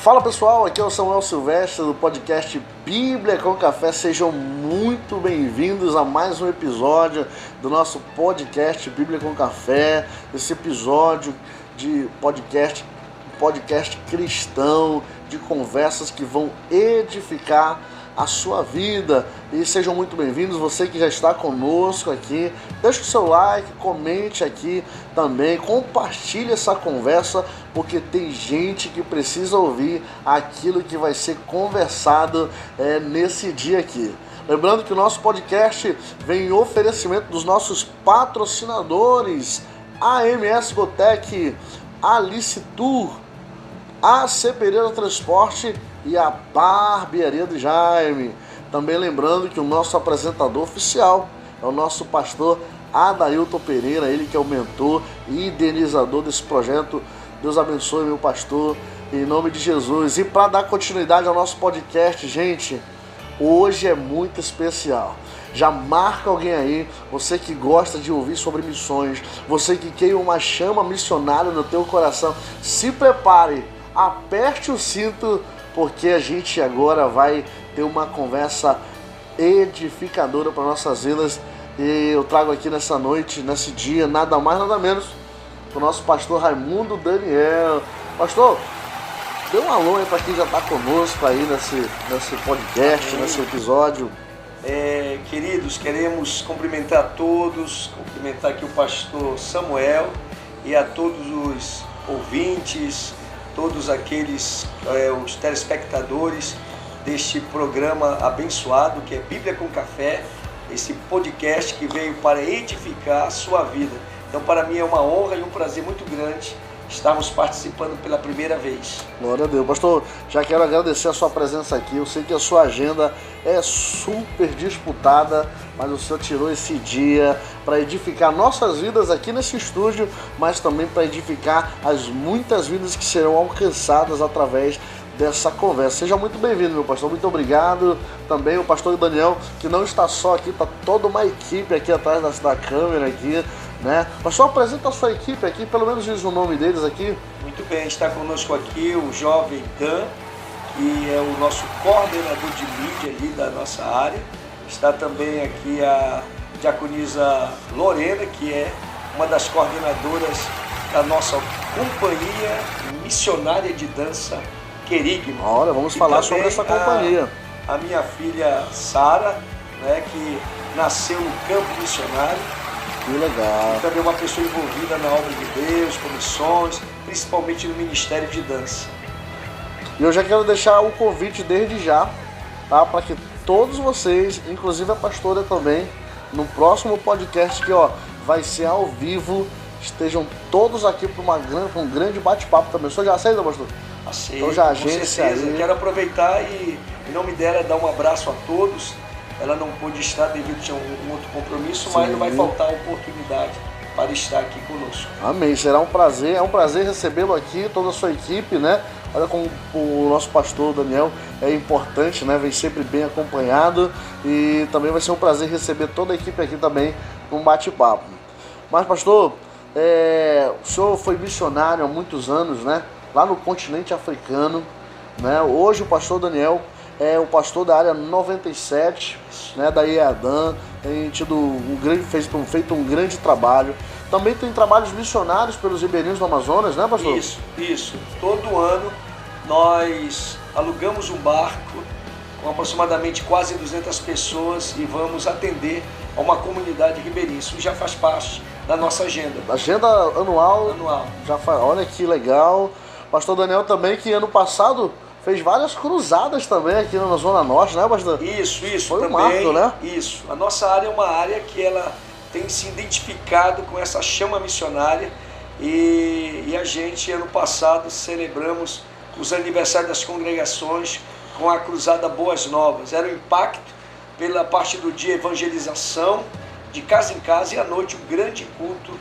Fala pessoal, aqui é o Samuel Silvestre do podcast Bíblia com Café. Sejam muito bem-vindos a mais um episódio do nosso podcast Bíblia com Café. Esse episódio de podcast cristão, de conversas que vão edificar a sua vida. E sejam muito bem-vindos, você que já está conosco aqui, deixe o seu like, comente aqui também, compartilhe essa conversa, porque tem gente que precisa ouvir aquilo que vai ser conversado nesse dia aqui. Lembrando que o nosso podcast vem em oferecimento dos nossos patrocinadores, AMS Gotec, Alice Tour, AC Pereira Transporte e a Barbearia do Jaime. Também lembrando que o nosso apresentador oficial é o nosso pastor Adailton Pereira, ele que é o mentor e idealizador desse projeto. Deus abençoe, meu pastor, em nome de Jesus. E para dar continuidade ao nosso podcast, gente, hoje é muito especial. Já marca alguém aí, você que gosta de ouvir sobre missões, você que quer uma chama missionária no teu coração, se prepare, aperte o cinto, porque a gente agora vai ter uma conversa edificadora para nossas vidas. E eu trago aqui nessa noite, nesse dia, nada mais, nada menos, o nosso pastor Raimundo Daniel. Pastor, dê um alô aí para quem já está conosco aí nesse podcast, Amém. Nesse episódio. Queridos, queremos cumprimentar todos, cumprimentar aqui o pastor Samuel e a todos os ouvintes, todos aqueles, os telespectadores deste programa abençoado que é Bíblia com Café, esse podcast que veio para edificar a sua vida. Então, para mim é uma honra e um prazer muito grande estarmos participando pela primeira vez. Glória a Deus. Pastor, já quero agradecer a sua presença aqui. Eu sei que a sua agenda é super disputada, mas o Senhor tirou esse dia para edificar nossas vidas aqui nesse estúdio, mas também para edificar as muitas vidas que serão alcançadas através dessa conversa. Seja muito bem-vindo, meu pastor. Muito obrigado. Também o pastor Daniel, que não está só aqui, está toda uma equipe aqui atrás da câmera aqui, né? Pastor, apresenta a sua equipe aqui, pelo menos diz o nome deles aqui. Muito bem, está conosco aqui o jovem Dan, que é o nosso coordenador de mídia ali da nossa área. Está também aqui a diaconisa Lorena, que é uma das coordenadoras da nossa companhia missionária de dança Querigma. Olha, vamos falar sobre essa companhia. A minha filha Sara, né, que nasceu no campo missionário. Que legal. E também uma pessoa envolvida na obra de Deus, com missões, principalmente no Ministério de Dança. E eu já quero deixar o convite desde já, tá? Para que todos vocês, inclusive a pastora também, no próximo podcast que vai ser ao vivo, estejam todos aqui para um grande bate-papo também. O senhor já aceita, pastor? Aceito, então já com agende certeza. aí. Quero aproveitar e, em nome dela, dar um abraço a todos. Ela não pôde estar devido a um outro compromisso, mas não vai faltar oportunidade para estar aqui conosco. Amém, será um prazer, é um prazer recebê-lo aqui, toda a sua equipe, né? Olha como o nosso pastor Daniel é importante, né? Vem sempre bem acompanhado e também vai ser um prazer receber toda a equipe aqui também num bate-papo. Mas, pastor, o senhor foi missionário há muitos anos, né? Lá no continente africano, né? Hoje o pastor Daniel é o pastor da área 97, né, da IEADAN, tem feito um grande trabalho. Também tem trabalhos missionários pelos ribeirinhos do Amazonas, né, pastor? Isso. Todo ano nós alugamos um barco com aproximadamente quase 200 pessoas e vamos atender a uma comunidade ribeirinha. Isso já faz parte da nossa agenda. Agenda anual. Olha que legal. Pastor Daniel também, que ano passado fez várias cruzadas também aqui na Zona Norte, né, pastor? Isso. Foi também, um marco, né? Isso. A nossa área é uma área que ela tem se identificado com essa chama missionária e a gente, ano passado, celebramos os aniversários das congregações com a cruzada Boas Novas. Era o impacto pela parte do dia evangelização, de casa em casa, e à noite um grande culto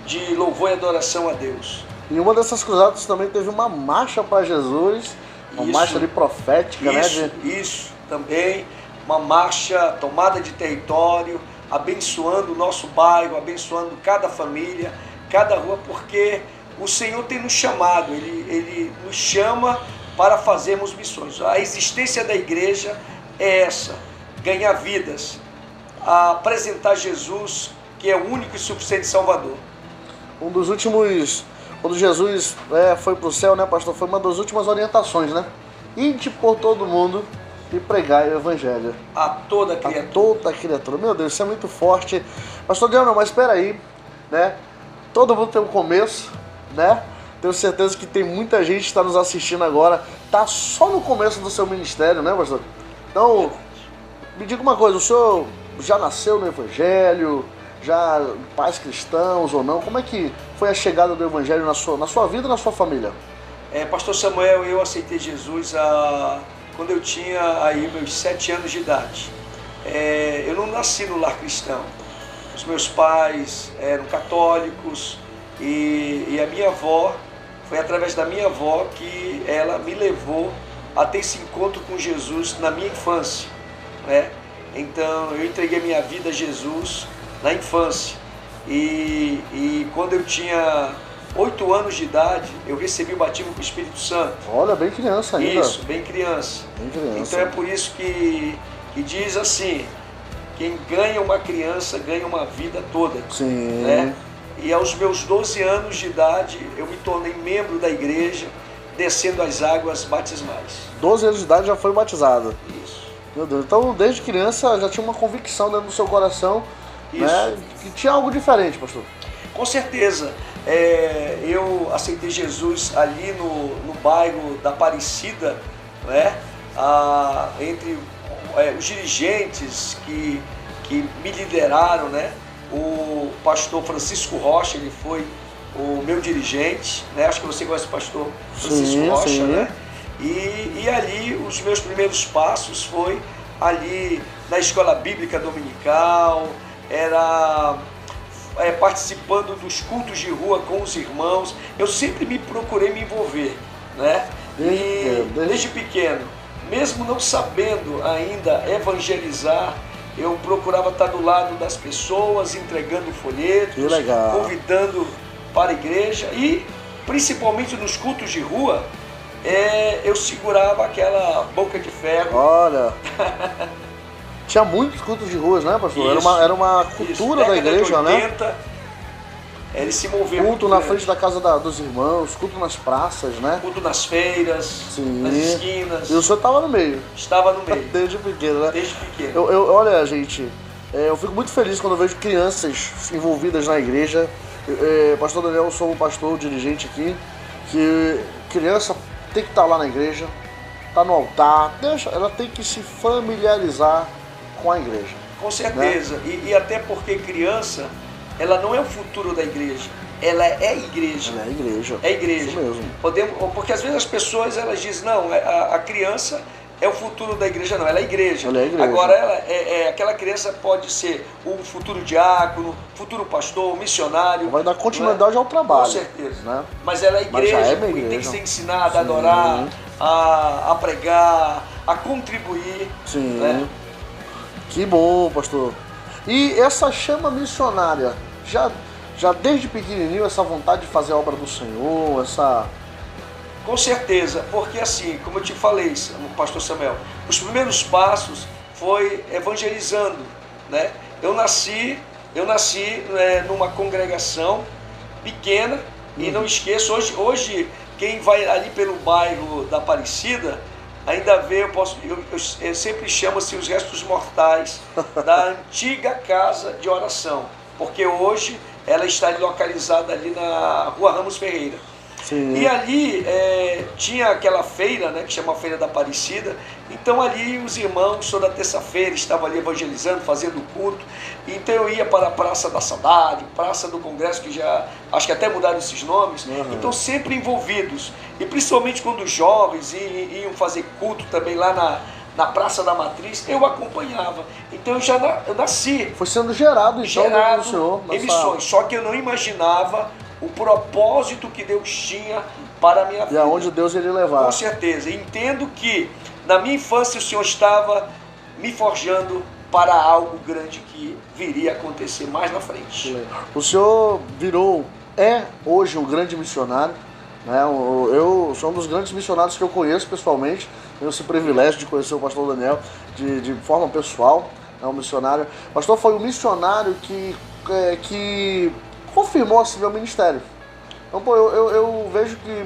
de louvor e adoração a Deus. E uma dessas cruzadas também teve uma marcha para Jesus, uma marcha ali profética, né? Isso, também, uma marcha, tomada de território, abençoando o nosso bairro, abençoando cada família, cada rua, porque o Senhor tem nos chamado, Ele nos chama para fazermos missões. A existência da igreja é essa: ganhar vidas, apresentar Jesus, que é o único e suficiente Salvador. Um dos últimos, quando Jesus foi para o céu, né, pastor, foi uma das últimas orientações, né? Ide por todo mundo e pregar o evangelho. A toda criatura. A toda criatura. Meu Deus, isso é muito forte. Pastor Daniel, mas espera aí, né? Todo mundo tem um começo, né? Tenho certeza que tem muita gente que está nos assistindo agora, tá só no começo do seu ministério, né, pastor? Então, me diga uma coisa, o senhor já nasceu no evangelho, já pais cristãos ou não? Como é que foi a chegada do evangelho na sua vida e na sua família? Pastor Samuel, eu aceitei Jesus quando eu tinha aí meus 7 anos de idade. Eu não nasci no lar cristão. Os meus pais eram católicos e a minha avó, foi através da minha avó que ela me levou a ter esse encontro com Jesus na minha infância, né? Então eu entreguei minha vida a Jesus na infância e quando eu tinha 8 anos de idade, eu recebi o batismo com o Espírito Santo. Olha, bem criança ainda. Isso, bem criança. Bem criança. Então é por isso que diz assim: quem ganha uma criança ganha uma vida toda. Sim. Né? E aos meus 12 anos de idade, eu me tornei membro da igreja, descendo as águas batismais. 12 anos de idade já foi batizado. Isso. Meu Deus, então desde criança já tinha uma convicção dentro do seu coração, né, que tinha algo diferente, pastor. Com certeza. Eu aceitei Jesus ali no bairro da Aparecida, né? Entre os dirigentes que me lideraram, né? O pastor Francisco Rocha, ele foi o meu dirigente, né? Acho que você conhece o pastor Francisco Rocha, sim. Né? E ali os meus primeiros passos foi ali na escola bíblica dominical, era participando dos cultos de rua com os irmãos. Eu sempre me procurei me envolver, né? Desde pequeno, mesmo não sabendo ainda evangelizar, eu procurava estar do lado das pessoas, entregando folhetos, convidando para a igreja e principalmente nos cultos de rua, eu segurava aquela boca de ferro. Olha, tinha muitos cultos de ruas, né, pastor? Isso, era uma cultura da igreja, 80, né? Ele se moveu. Culto na frente da casa dos irmãos, culto nas praças, né? Culto nas feiras, sim, nas esquinas. E o senhor estava no meio? Estava no meio. Desde pequeno, né? Desde pequeno. Olha, gente, eu fico muito feliz quando eu vejo crianças envolvidas na igreja. Pastor Daniel, eu sou um pastor, dirigente aqui, que criança tem que estar lá na igreja, tá no altar, ela tem que se familiarizar com a igreja. Com certeza, né? E até porque criança, ela não é o futuro da igreja, ela é igreja. Ela é igreja. É igreja. Isso mesmo. Porque às vezes as pessoas elas dizem, não, a criança é o futuro da igreja, não, ela é igreja. Ela é igreja. Agora, aquela criança pode ser o futuro diácono, futuro pastor, missionário. Vai dar continuidade ao trabalho. Com certeza. Né? Mas ela é igreja, igreja. Tem que ser ensinada a adorar, a pregar, a contribuir. Sim. Né? Que bom, pastor. E essa chama missionária, já desde pequenininho, essa vontade de fazer a obra do Senhor, essa... Com certeza, porque assim, como eu te falei, pastor Samuel, os primeiros passos foi evangelizando, né? Eu nasci numa congregação pequena e não esqueço, hoje quem vai ali pelo bairro da Aparecida, ainda vê, eu sempre chamo assim os restos mortais da antiga casa de oração, porque hoje ela está localizada ali na Rua Ramos Ferreira. Sim. E ali tinha aquela feira, né, que chama Feira da Aparecida. Então ali os irmãos toda terça-feira estavam ali evangelizando, fazendo culto. Então eu ia para a Praça da Saudade, Praça do Congresso, que já acho que até mudaram esses nomes. Uhum. Então sempre envolvidos. E principalmente quando os jovens iam fazer culto também lá na Praça da Matriz, eu acompanhava. Então eu nasci. Foi sendo gerado então do Senhor. Em missões. Só que eu não imaginava o propósito que Deus tinha para a minha vida. E aonde Deus iria levar. Com certeza. Entendo que na minha infância o Senhor estava me forjando para algo grande que viria a acontecer mais na frente. O Senhor é hoje um grande missionário, Né? Eu sou um dos grandes missionários que eu conheço pessoalmente, tenho esse privilégio de conhecer o pastor Daniel de forma pessoal, é um missionário. O pastor foi um missionário que confirmou assim, meu ministério. Então, pô, eu vejo que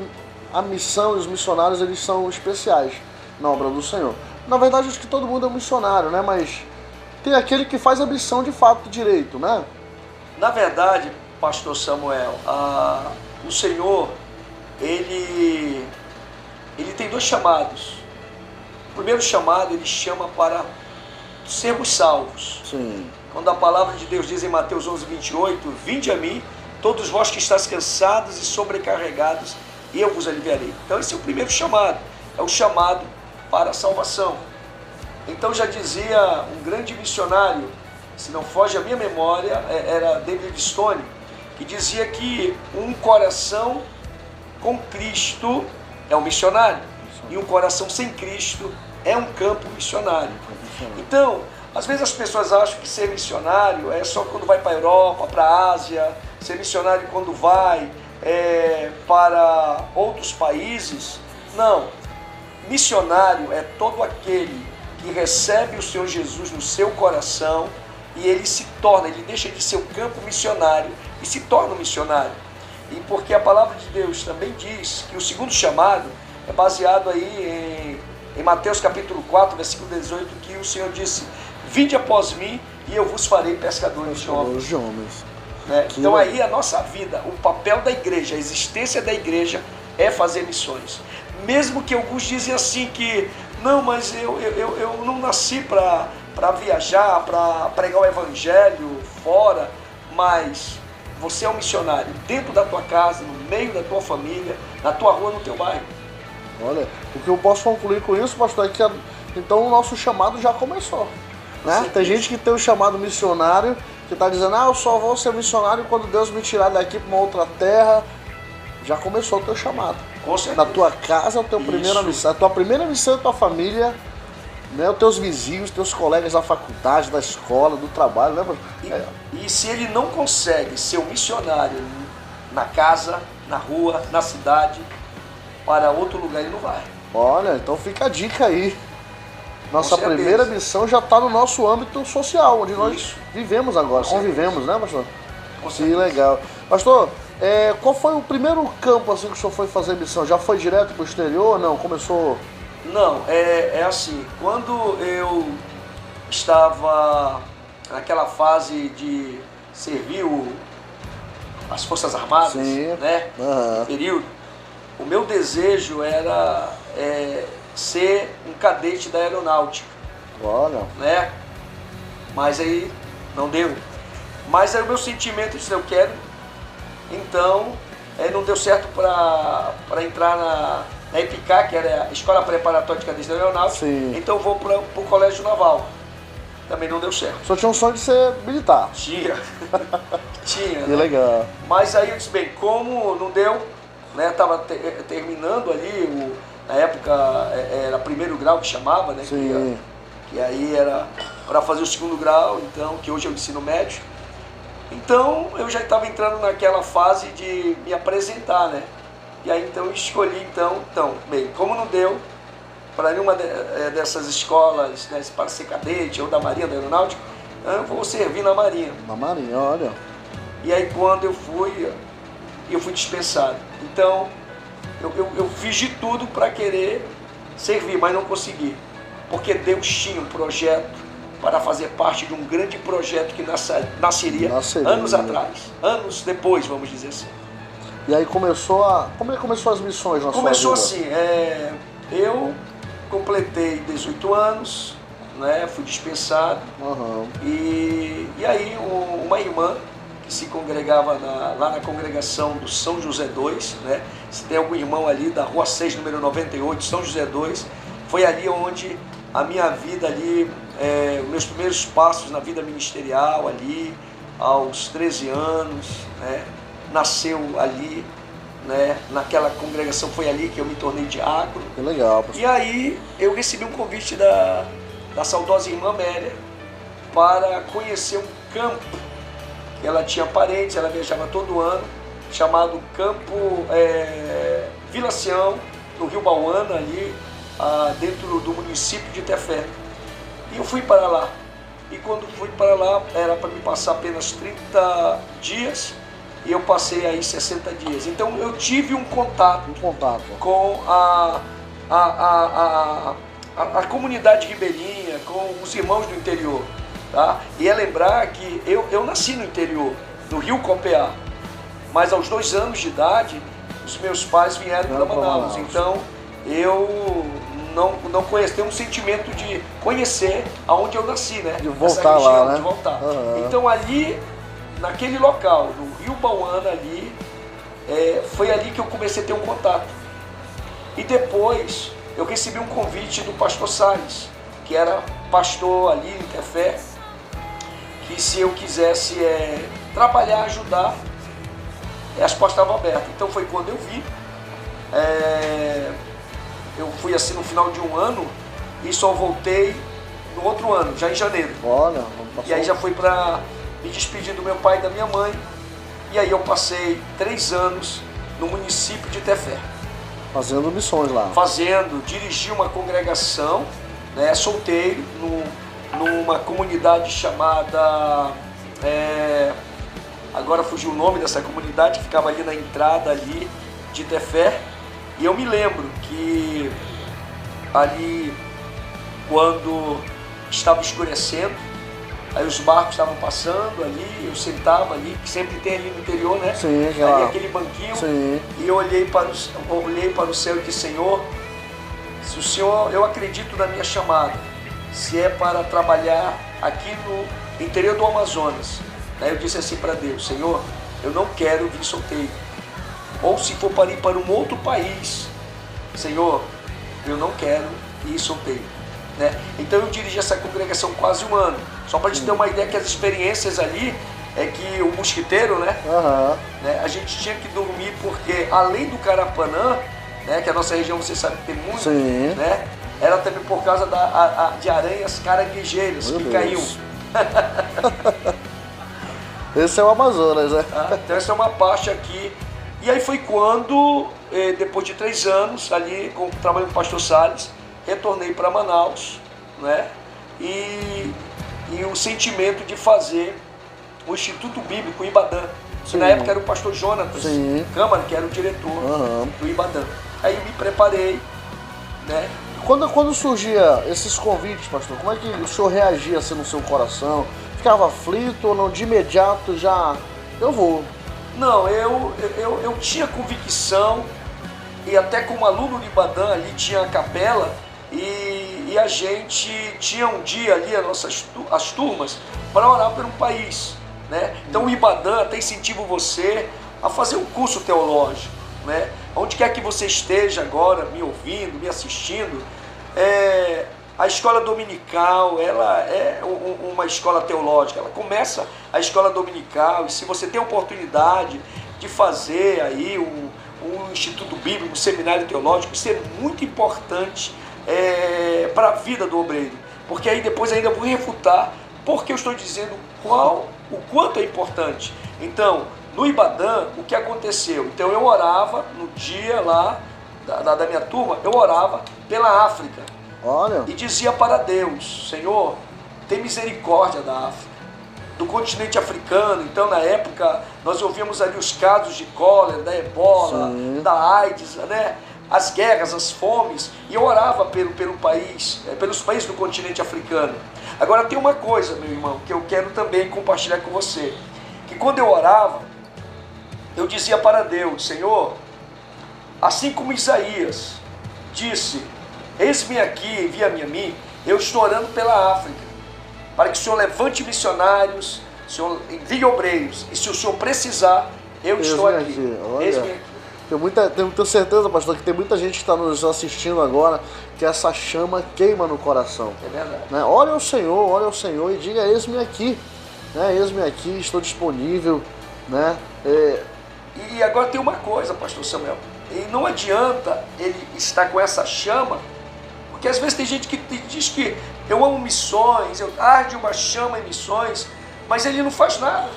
a missão e os missionários, eles são especiais na obra do Senhor. Na verdade, acho que todo mundo é um missionário, né? Mas tem aquele que faz a missão de fato direito, né? Na verdade, pastor Samuel, o Senhor, ele tem dois chamados. O primeiro chamado, ele chama para sermos salvos. Sim. Quando a palavra de Deus diz em Mateus 11:28, vinde a mim, todos vós que estáis cansados e sobrecarregados, e eu vos aliviarei. Então esse é o primeiro chamado, é o chamado para a salvação. Então já dizia um grande missionário, se não foge a minha memória, era David Stone, que dizia que um coração com Cristo é um missionário, e um coração sem Cristo é um campo missionário. Então, às vezes as pessoas acham que ser missionário é só quando vai para a Europa, para a Ásia, ser missionário quando vai para outros países. Não, missionário é todo aquele que recebe o Senhor Jesus no seu coração e ele deixa de ser o campo missionário e se torna um missionário. E porque a palavra de Deus também diz que o segundo chamado é baseado aí em Mateus capítulo 4, versículo 18, que o Senhor disse, vinde após mim e eu vos farei pescadores de homens. Então aí a nossa vida, o papel da igreja, a existência da igreja é fazer missões. Mesmo que alguns dizem assim que, não, mas eu não nasci para viajar, para pregar o evangelho fora, mas você é um missionário dentro da tua casa, no meio da tua família, na tua rua, no teu bairro. Olha, o que eu posso concluir com isso, pastor, é que então o nosso chamado já começou. Né? Tem gente que tem o chamado missionário, que está dizendo, eu só vou ser missionário quando Deus me tirar daqui para uma outra terra. Já começou o teu chamado. Com certeza. Na tua casa, a tua primeira missão. A tua primeira missão é a tua família, né? Os teus vizinhos, teus colegas da faculdade, da escola, do trabalho. Né? E se ele não consegue ser um missionário na casa, na rua, na cidade, para outro lugar ele não vai. Olha, então fica a dica aí. Nossa primeira missão já está no nosso âmbito social, onde nós vivemos agora, convivemos, né, pastor? Que legal. Pastor, qual foi o primeiro campo assim que o senhor foi fazer missão? Já foi direto para o exterior ou não? Começou? Não, é assim, quando eu estava naquela fase de servir as Forças Armadas, né, período, o meu desejo era ser um cadete da aeronáutica. Olha. Né? Mas aí não deu. Mas aí o meu sentimento disse, eu quero. Então, não deu certo para entrar na EPICA, que era a Escola Preparatória de Cadete da Aeronáutica. Sim. Então eu vou para o Colégio Naval. Também não deu certo. O senhor tinha um sonho de ser militar? Tinha. Tinha. Que legal. Mas aí eu disse, bem, como não deu, né? Estava terminando ali, na época era primeiro grau que chamava, né? Sim. Que aí era para fazer o segundo grau, então, que hoje é o ensino médio. Então eu já estava entrando naquela fase de me apresentar, né? E aí então eu escolhi, bem, como não deu para nenhuma dessas escolas, né, para ser cadete ou da Marinha, da Aeronáutica, eu vou servir na Marinha. Na Marinha, olha. E aí quando eu fui dispensado. Então eu fiz de tudo para querer servir, mas não consegui. Porque Deus tinha um projeto para fazer parte de um grande projeto que nasceria anos atrás, anos depois, vamos dizer assim. E aí como é que começou as missões na sua vida? Começou assim, eu completei 18 anos, né, fui dispensado, e aí uma irmã que se congregava lá na congregação do São José II, né, se tem algum irmão ali da Rua 6, número 98, São José II, foi ali onde a minha vida ali, meus primeiros passos na vida ministerial ali, aos 13 anos, né, nasceu ali, né, naquela congregação, foi ali que eu me tornei diácono. Que legal, pastor. E aí eu recebi um convite da saudosa irmã Amélia para conhecer um campo, ela tinha parentes, ela viajava todo ano, chamado Campo Vila Sião, no Rio Bauana, ali dentro do município de Tefé. E eu fui para lá. E quando fui para lá, era para me passar apenas 30 dias, e eu passei aí 60 dias. Então eu tive um contato com a comunidade ribeirinha, com os irmãos do interior. Tá? E é lembrar que eu nasci no interior, no Rio Copiá, mas aos 2 anos de idade, os meus pais vieram para Manaus. Então eu não conheço, tenho um sentimento de conhecer aonde eu nasci, né? De voltar região, lá, né? De voltar. Então ali, naquele local, no Rio Bauana ali, foi ali que eu comecei a ter um contato. E depois eu recebi um convite do pastor Salles, que era pastor ali em Tefé, que se eu quisesse trabalhar, ajudar, as portas estavam abertas. Então foi quando eu vi. Eu fui assim no final de um ano e só voltei no outro ano, já em janeiro. Olha, e aí já fui para me despedir do meu pai e da minha mãe. E aí eu passei 3 anos no município de Tefé. Fazendo missões lá. Dirigi uma congregação, né, solteiro, numa comunidade chamada... agora fugiu o nome dessa comunidade, que ficava ali na entrada ali de Tefé. E eu me lembro que ali, quando estava escurecendo, aí os barcos estavam passando ali, eu sentava ali, que sempre tem ali no interior, né? Sim, ali aquele banquinho. Sim. E eu olhei para o céu e disse: Senhor, se o Senhor, eu acredito na minha chamada, se é para trabalhar aqui no interior do Amazonas. Aí eu disse assim para Deus: Senhor, eu não quero vir solteiro. Ou se for para ir para um outro país, Senhor, eu não quero ir solteiro. Né? Então eu dirigi essa congregação quase 1 ano. Só para a gente ter uma ideia que as experiências ali é que o mosquiteiro, né? Né? A gente tinha que dormir porque além do Carapanã, né, que a nossa região você sabe que tem muito, né? Era também por causa de aranhas caranguejeiras que caíam. Esse é o Amazonas, né? Então essa é uma parte aqui. E aí foi quando, depois de 3 anos ali, trabalhando com o pastor Salles, retornei para Manaus, né? E o sentimento de fazer o Instituto Bíblico Ibadã, que na época era o pastor Jonatas Câmara, que era o diretor do Ibadã. Aí eu me preparei, né? Quando surgia esses convites, pastor, como é que o senhor reagia assim no seu coração? Ficava aflito ou não? De imediato já, eu vou? Não, eu tinha convicção, e até como aluno de Ibadã ali tinha a capela, e a gente tinha um dia ali, as turmas, para orar por um país, né? Então o Ibadã até incentivo você a fazer um curso teológico, né? Onde quer que você esteja agora, me ouvindo, me assistindo, a escola dominical, ela é uma escola teológica, ela começa a escola dominical, e se você tem a oportunidade de fazer aí um instituto bíblico, um seminário teológico, isso é muito importante para a vida do obreiro, porque aí depois ainda vou refutar porque eu estou dizendo o quanto é importante. Então, no Ibadã, o que aconteceu? Então eu orava no dia lá da minha turma, eu orava pela África. Olha. E dizia para Deus: Senhor, tem misericórdia da África, do continente africano. Então na época nós ouvíamos ali os casos de cólera, da ebola, da AIDS, né? As guerras, as fomes, e eu orava pelos países do continente africano. Agora tem uma coisa, meu irmão, que eu quero também compartilhar com você, que quando eu orava, eu dizia para Deus: Senhor, assim como Isaías disse: eis-me aqui, envia-me a mim, eu estou orando pela África, para que o Senhor levante missionários, o Senhor envie obreiros, e se o Senhor precisar, eu estou aqui. Eis-me aqui. Tenho certeza, pastor, que tem muita gente que está nos assistindo agora, que essa chama queima no coração. É verdade. Né? Olha ao Senhor e diga: eis-me aqui, né? Eis-me aqui, estou disponível. Né? E agora tem uma coisa, pastor Samuel, e não adianta ele estar com essa chama, porque às vezes tem gente que diz que eu amo missões, eu arde uma chama em missões, mas ele não faz nada.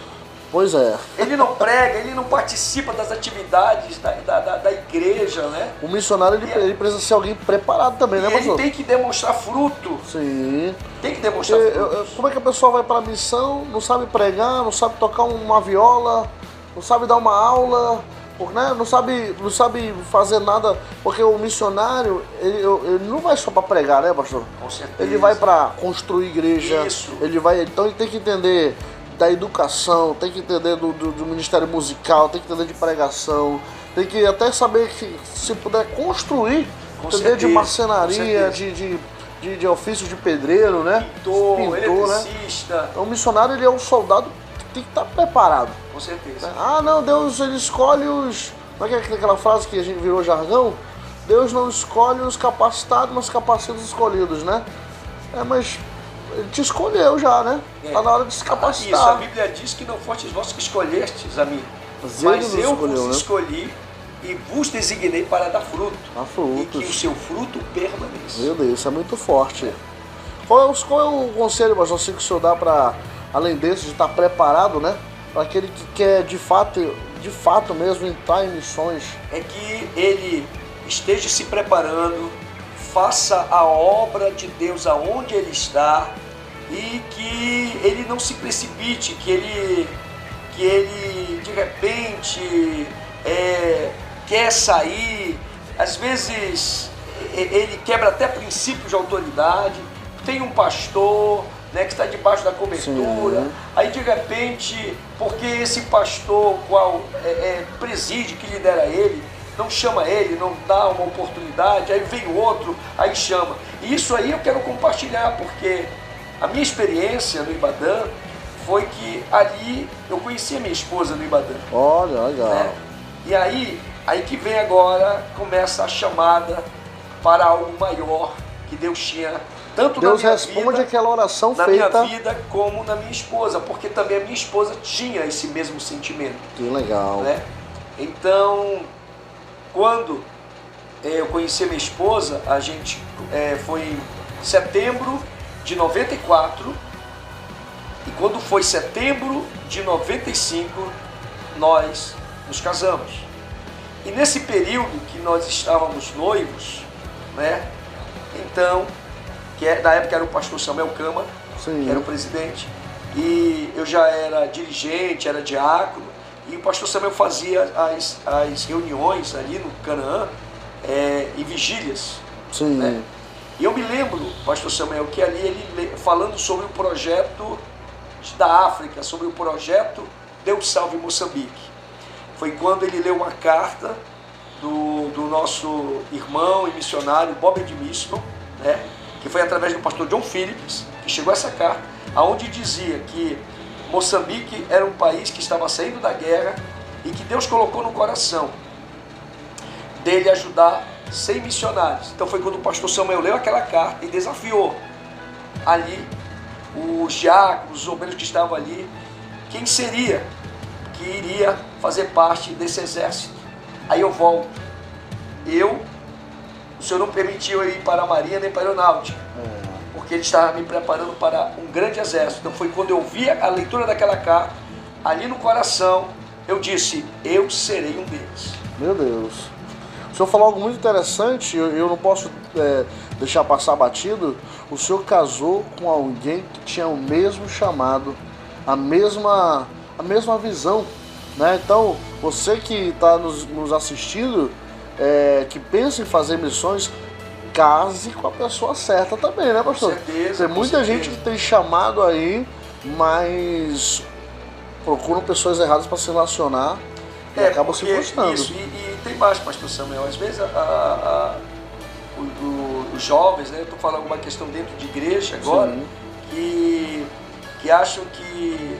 Pois é. Ele não prega, ele não participa das atividades da igreja, né? O missionário, ele precisa ser alguém preparado também, né, E ele pastor? tem que demonstrar fruto. Sim. Tem que demonstrar fruto. Como é que a pessoa vai para a missão, não sabe pregar, não sabe tocar uma viola, não sabe dar uma aula, né? não sabe fazer nada, porque o missionário, ele não vai só para pregar, né, pastor? Com certeza. Ele vai para construir igreja. Isso. Então ele tem que entender da educação, tem que entender do ministério musical, tem que entender de pregação, tem que até saber que, se puder, construir, Com entender certeza, de marcenaria, de ofício de pedreiro, né? Pintor, né? eletricista. Então o missionário, ele é um soldado que tem que estar preparado. Com certeza. Ah, não, Deus, ele escolhe os... Como é que é aquela frase que a gente virou jargão? Deus não escolhe os capacitados, mas capacita os escolhidos, né? Mas ele te escolheu já, né? Tá na hora de se capacitar. Isso, a Bíblia diz que não fostes vós que escolhestes a mim, mas eu vos escolhi e vos designei para dar fruto. E que o seu fruto permaneça. Meu Deus, isso é muito forte. Qual é o conselho, pastor, que o senhor dá para, além desse, de estar preparado, né? Para aquele que quer de fato mesmo entrar em missões? É que ele esteja se preparando, faça a obra de Deus aonde ele está e que ele não se precipite, que ele de repente quer sair. Às vezes ele quebra até princípios de autoridade. Tem um pastor, né, que está debaixo da cobertura. Sim. Aí de repente, porque esse pastor qual preside, que lidera ele, não chama ele, não dá uma oportunidade, aí vem outro, aí chama. E isso aí eu quero compartilhar, porque a minha experiência no Ibadã foi que ali eu conheci a minha esposa no Ibadã. Olha, legal. Né? E aí que vem agora, começa a chamada para algo maior que Deus tinha, tanto Deus na minha responde vida, aquela oração na feita minha vida, como na minha esposa, porque também a minha esposa tinha esse mesmo sentimento. Que legal. Né? Então, quando eu conheci a minha esposa, a gente foi em setembro de 94, e quando foi setembro de 95, nós nos casamos. E nesse período que nós estávamos noivos, né? Então, na época era o pastor Samuel Câmara, Sim. que era o presidente, e eu já era dirigente, era diácono, e o pastor Samuel fazia as reuniões ali no Canaã, em vigílias. Sim. Né? E eu me lembro, pastor Samuel, que ali ele falando sobre o projeto da África, sobre o projeto Deus Salve Moçambique. Foi quando ele leu uma carta do nosso irmão e missionário Bob Edmiston, né? Que foi através do pastor John Phillips, que chegou essa carta, onde dizia que Moçambique era um país que estava saindo da guerra e que Deus colocou no coração dele ajudar 100 missionários. Então foi quando o pastor Samuel leu aquela carta e desafiou ali os diáconos, os obreiros que estavam ali, quem seria que iria fazer parte desse exército. Aí eu volto. O Senhor não permitiu eu ir para a Marinha nem para a Aeronáutica, porque Ele estava me preparando para um grande exército. Então foi quando eu vi a leitura daquela carta, ali no coração, eu disse, eu serei um deles. Meu Deus. O senhor falou algo muito interessante, eu não posso deixar passar batido. O senhor casou com alguém que tinha o mesmo chamado, a mesma visão, né? Então, você que está nos assistindo, que pensa em fazer missões, case com a pessoa certa também, né, pastor? Com certeza. Tem muita gente que tem chamado aí, mas procuram pessoas erradas para se relacionar e acabam se frustrando. Isso, e tem mais, pastor Samuel. Às vezes os jovens, né, eu estou falando alguma questão dentro de igreja agora, que acham que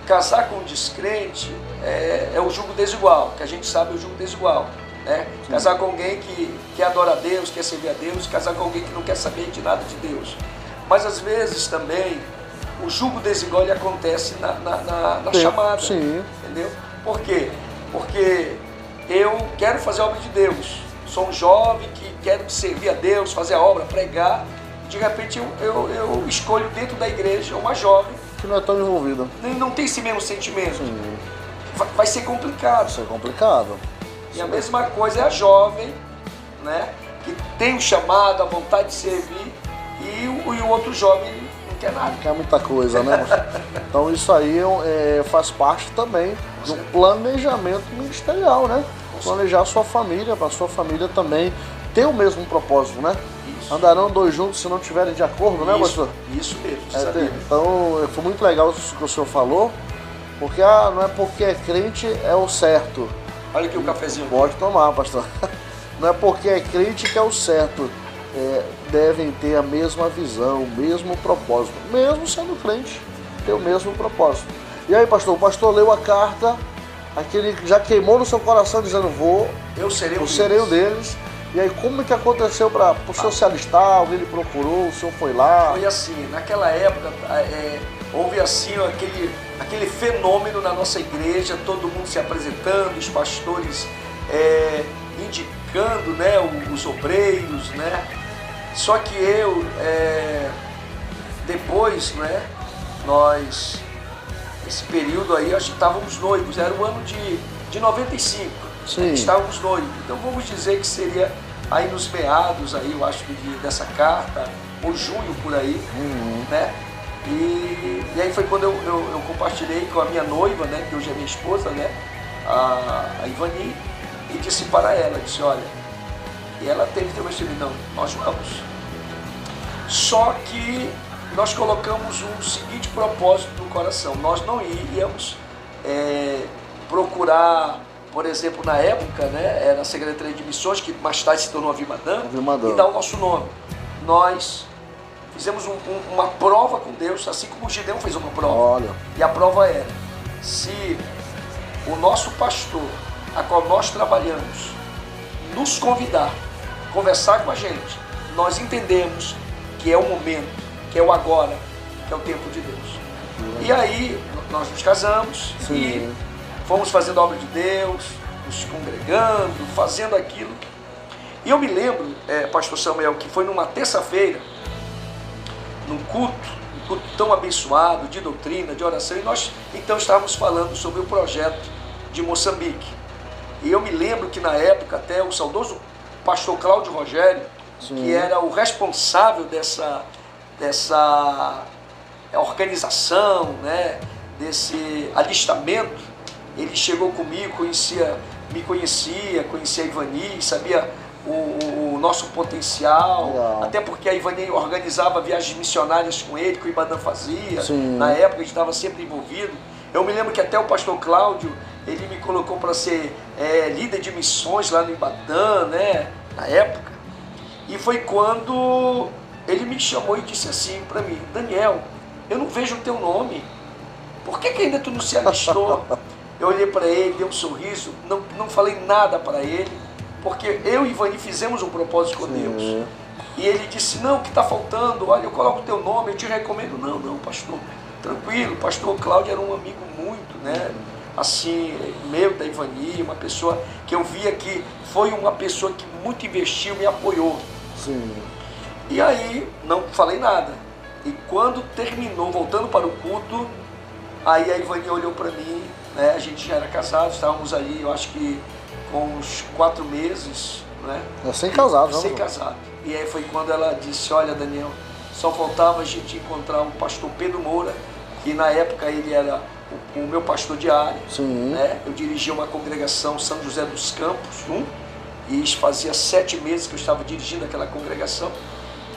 casar com um descrente é o jugo desigual, que a gente sabe o jugo desigual. Né? Casar com alguém que adora a Deus, quer servir a Deus, casar com alguém que não quer saber de nada de Deus. Mas às vezes também o jugo desigual ele acontece na chamada. Sim. Entendeu? Por quê? Porque eu quero fazer a obra de Deus. Sou um jovem que quero servir a Deus, fazer a obra, pregar. De repente eu escolho dentro da igreja uma jovem que não é tão envolvida. Não tem esse mesmo sentimento. Sim. Vai ser complicado. Isso é complicado. E a mesma coisa é a jovem, né? Que tem o chamado, a vontade de servir, e o outro jovem não quer nada. Não quer muita coisa, né? Então isso aí faz parte também do planejamento ministerial, né? Planejar a sua família, para a sua família também ter o mesmo propósito, né? Isso. Andarão dois juntos se não estiverem de acordo, né, pastor? Isso mesmo, sabia? Então foi muito legal isso que o senhor falou, porque não é porque é crente é o certo. Olha aqui o cafezinho. Pode tomar, pastor. Não é porque é crente que é o certo. Devem ter a mesma visão, o mesmo propósito. Mesmo sendo crente, ter o mesmo propósito. E aí, pastor, o pastor leu a carta, aquele já queimou no seu coração dizendo, eu serei um deles. E aí, como que aconteceu para o senhor se alistar? Alguém lhe procurou, o senhor foi lá? Foi assim, naquela época, houve assim aquele fenômeno na nossa igreja, todo mundo se apresentando, os pastores indicando, né, os obreiros, né? Só que depois, né, esse período aí, acho que estávamos noivos, era o ano de 95, Sim. Estávamos noivos. Então vamos dizer que seria aí nos meados, aí, eu acho que dessa carta, ou junho por aí, né? E aí foi quando eu compartilhei com a minha noiva, né, que hoje é minha esposa, né, a Ivani, e disse para ela, disse, olha, e ela teve também esse não, nós vamos. Só que nós colocamos um seguinte propósito no coração, nós não íamos procurar, por exemplo, na época, né, era a Secretaria de Missões, que mais tarde se tornou a Vimadã, e dar o nosso nome. Nós fizemos uma prova com Deus, assim como o Gideão fez uma prova. Olha. E a prova era, se o nosso pastor, a qual nós trabalhamos, nos convidar, conversar com a gente, nós entendemos que é o momento, que é o agora, que é o tempo de Deus. E aí, nós nos casamos. Sim. E fomos fazendo a obra de Deus, nos congregando, fazendo aquilo. E eu me lembro, pastor Samuel, que foi numa terça-feira, num culto, um culto tão abençoado, de doutrina, de oração, e nós então estávamos falando sobre o projeto de Moçambique. E eu me lembro que na época até o saudoso pastor Cláudio Rogério, sim, que era o responsável dessa organização, né, desse alistamento, ele chegou comigo, me conhecia a Ivani, sabia o nosso potencial. Legal. Até porque a Ivani organizava viagens missionárias com ele, que o Ibadan fazia. Sim. Na época a gente estava sempre envolvido. Eu me lembro que até o pastor Cláudio, ele me colocou para ser líder de missões lá no Ibadan, né, na época. E foi quando ele me chamou e disse assim para mim, Daniel, eu não vejo o teu nome, por que ainda tu não se alistou? Eu olhei para ele, dei um sorriso, não falei nada para ele, porque eu e Ivani fizemos um propósito com Deus. E ele disse, não, o que está faltando? Olha, eu coloco o teu nome, eu te recomendo. Não, pastor, tranquilo, o pastor Cláudio era um amigo muito, né, assim, meu, da Ivani, uma pessoa que eu via que foi uma pessoa que muito investiu, me apoiou. Sim. E aí, não falei nada. E quando terminou, voltando para o culto, aí a Ivani olhou para mim, né, a gente já era casado, estávamos ali, eu acho que com uns 4 meses, né? Sem casado, sem casado. E aí foi quando ela disse, olha, Daniel, só faltava a gente encontrar o pastor Pedro Moura, que na época ele era o meu pastor diário. Sim. Né? Eu dirigia uma congregação São José dos Campos, e fazia 7 meses que eu estava dirigindo aquela congregação.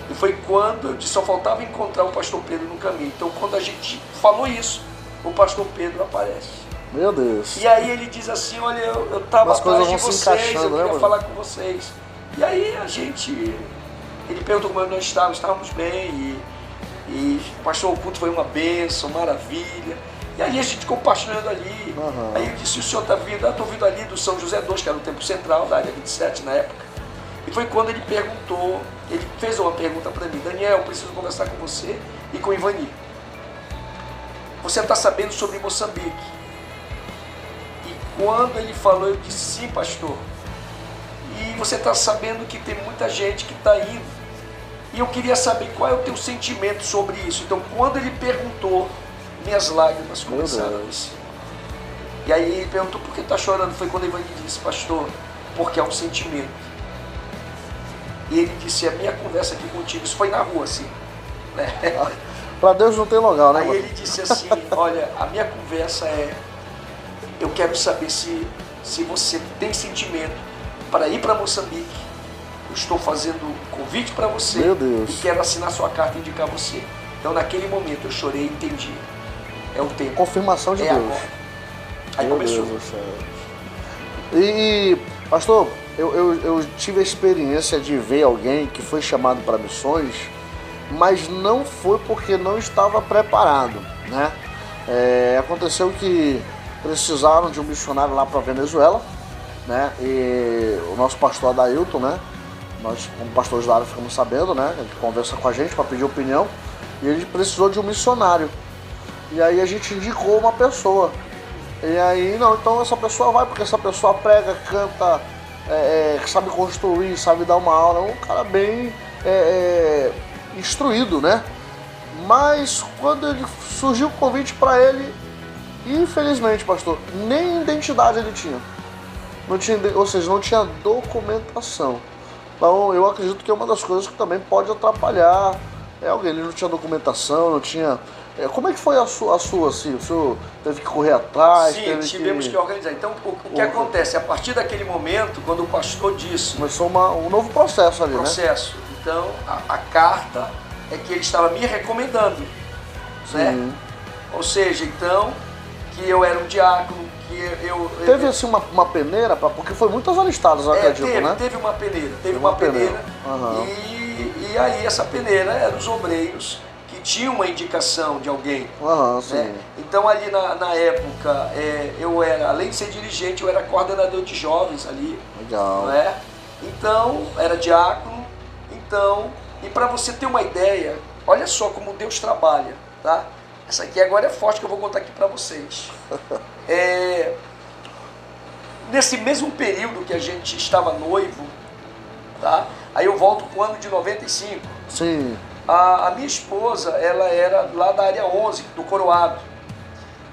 E foi quando eu disse, só faltava encontrar o pastor Pedro no caminho. Então quando a gente falou isso, o pastor Pedro aparece. Meu Deus. E aí ele diz assim, olha, eu estava atrás de vocês, eu queria falar com vocês. E aí ele perguntou como nós estávamos bem, e pastor, o culto foi uma bênção, maravilha. E aí a gente compartilhando ali. Aí eu disse, o senhor está vindo? Estou vindo ali do São José 2, que era o Templo Central, da área 27 na época. E foi quando ele perguntou, ele fez uma pergunta para mim, Daniel, eu preciso conversar com você e com Ivani. Você está sabendo sobre Moçambique? Quando ele falou, eu disse, sim, pastor. E você está sabendo que tem muita gente que está indo. E eu queria saber qual é o teu sentimento sobre isso. Então, quando ele perguntou, minhas lágrimas Meu começaram a Deus. descer. E aí ele perguntou, por que está chorando? Foi quando Ivani disse, pastor, porque é um sentimento. E ele disse, a minha conversa aqui contigo, isso foi na rua, assim, né? Pra Deus não tem lugar, né? Aí ele disse assim, olha, a minha conversa é, eu quero saber se você tem sentimento para ir para Moçambique. Eu estou fazendo um convite para você. Meu Deus. E quero assinar sua carta e indicar você. Então naquele momento eu chorei e entendi. É o tempo. Confirmação de é Deus. agora. Aí Meu começou. Deus do céu. E, pastor, eu tive a experiência de ver alguém que foi chamado para missões, mas não foi porque não estava preparado, né? Aconteceu que precisaram de um missionário lá para a Venezuela, né? E o nosso pastor Adailton, né? Nós, como pastores da área, ficamos sabendo, né? Ele conversa com a gente para pedir opinião e ele precisou de um missionário. E aí a gente indicou uma pessoa. E aí, não, então essa pessoa vai, porque essa pessoa prega, canta, sabe construir, sabe dar uma aula, é um cara bem instruído, né? Mas quando ele surgiu o convite para ele, infelizmente, pastor, nem identidade ele tinha. Não tinha, ou seja, não tinha documentação. Então eu acredito que é uma das coisas que também pode atrapalhar alguém. Ele não tinha documentação, não tinha... Como é que foi a sua assim? O senhor teve que correr atrás? Sim, tivemos que organizar. Então, o que acontece? A partir daquele momento, quando o pastor disse... Começou um novo processo ali, processo. Né? Então, a carta é que ele estava me recomendando. Sim. Né? Ou seja, então, que eu era um diácono, que eu... Teve assim uma peneira, porque foi muitas alistadas, eu acredito, né? Teve uma peneira. Teve uma peneira. Uhum. E aí essa peneira eram os obreiros que tinham uma indicação de alguém. Uhum, sim. Né? Então ali na época, eu era, além de ser dirigente, eu era coordenador de jovens ali. Legal. Não é? Então, era diácono. Então, e para você ter uma ideia, olha só como Deus trabalha, tá? Essa aqui agora é forte que eu vou contar aqui para vocês. Nesse mesmo período que a gente estava noivo, tá? Aí eu volto pro ano de 95. Sim. A minha esposa, ela era lá da área 11, do Coroado.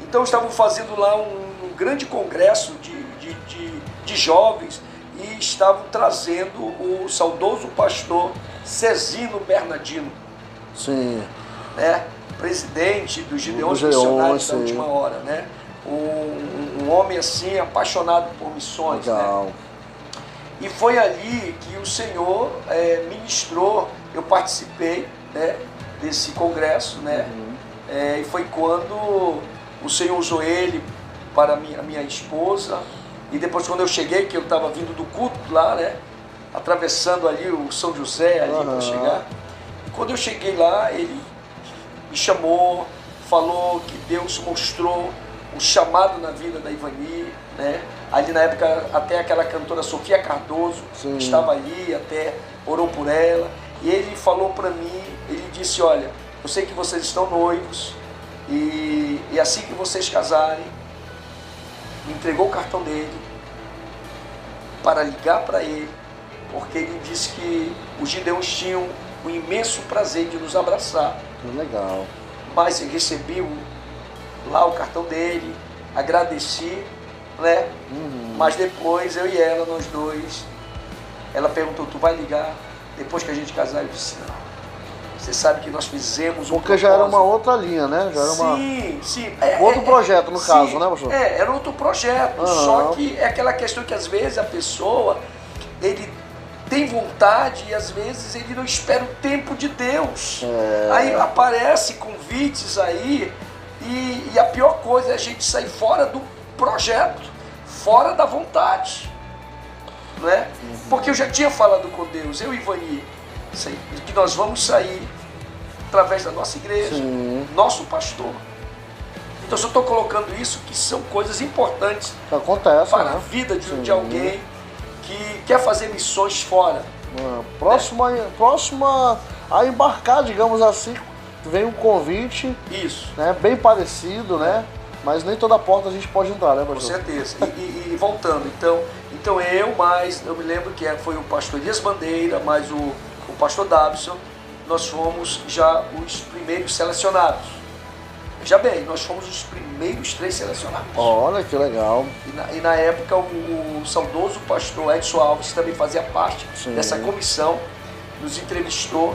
Então estavam fazendo lá um grande congresso de jovens e estavam trazendo o saudoso pastor Cezino Bernardino. Sim. Né? Presidente dos Gideões Missionários da Última Hora, né? Um homem assim apaixonado por missões. Legal. Né? E foi ali que o Senhor ministrou, eu participei, né, desse congresso, né? E foi quando o Senhor usou ele para a minha esposa. E depois quando eu cheguei, que eu estava vindo do culto lá, né? Atravessando ali o São José ali para chegar. E quando eu cheguei lá, ele me chamou, falou que Deus mostrou o chamado na vida da Ivani, né? Ali na época até aquela cantora Sofia Cardoso estava ali, até orou por ela. E ele falou para mim, ele disse, olha, eu sei que vocês estão noivos e assim que vocês casarem, me entregou o cartão dele para ligar para ele, porque ele disse que os gideões tinham o imenso prazer de nos abraçar. Que legal. Mas eu recebi lá o cartão dele, agradeci, né? Mas depois eu e ela, nós dois, ela perguntou, tu vai ligar depois que a gente casar? Eu disse, não. Você sabe que nós fizemos porque já era uma outra linha, né? Já era sim. Outro projeto, no caso, né, pastor? Era outro projeto. Só que é aquela questão que às vezes a pessoa, ele tem vontade e às vezes ele não espera o tempo de Deus. Aí aparece convites aí e a pior coisa é a gente sair fora do projeto, fora da vontade. Né? Porque eu já tinha falado com Deus, eu e Ivani, que nós vamos sair através da nossa igreja, nosso pastor. Então eu só estou colocando isso, que são coisas importantes para a vida de alguém que quer fazer missões fora. Próxima a embarcar, digamos assim, vem um convite. Isso. Né, bem parecido, né? Mas nem toda porta a gente pode entrar, né, pastor? Com certeza. E voltando, então eu me lembro que foi o pastor Elias Bandeira, mais o pastor Davison, nós fomos já os primeiros selecionados. Veja bem, nós fomos os primeiros 3 selecionados. Olha que legal. E na época o saudoso pastor Edson Alves, que também fazia parte dessa comissão, nos entrevistou,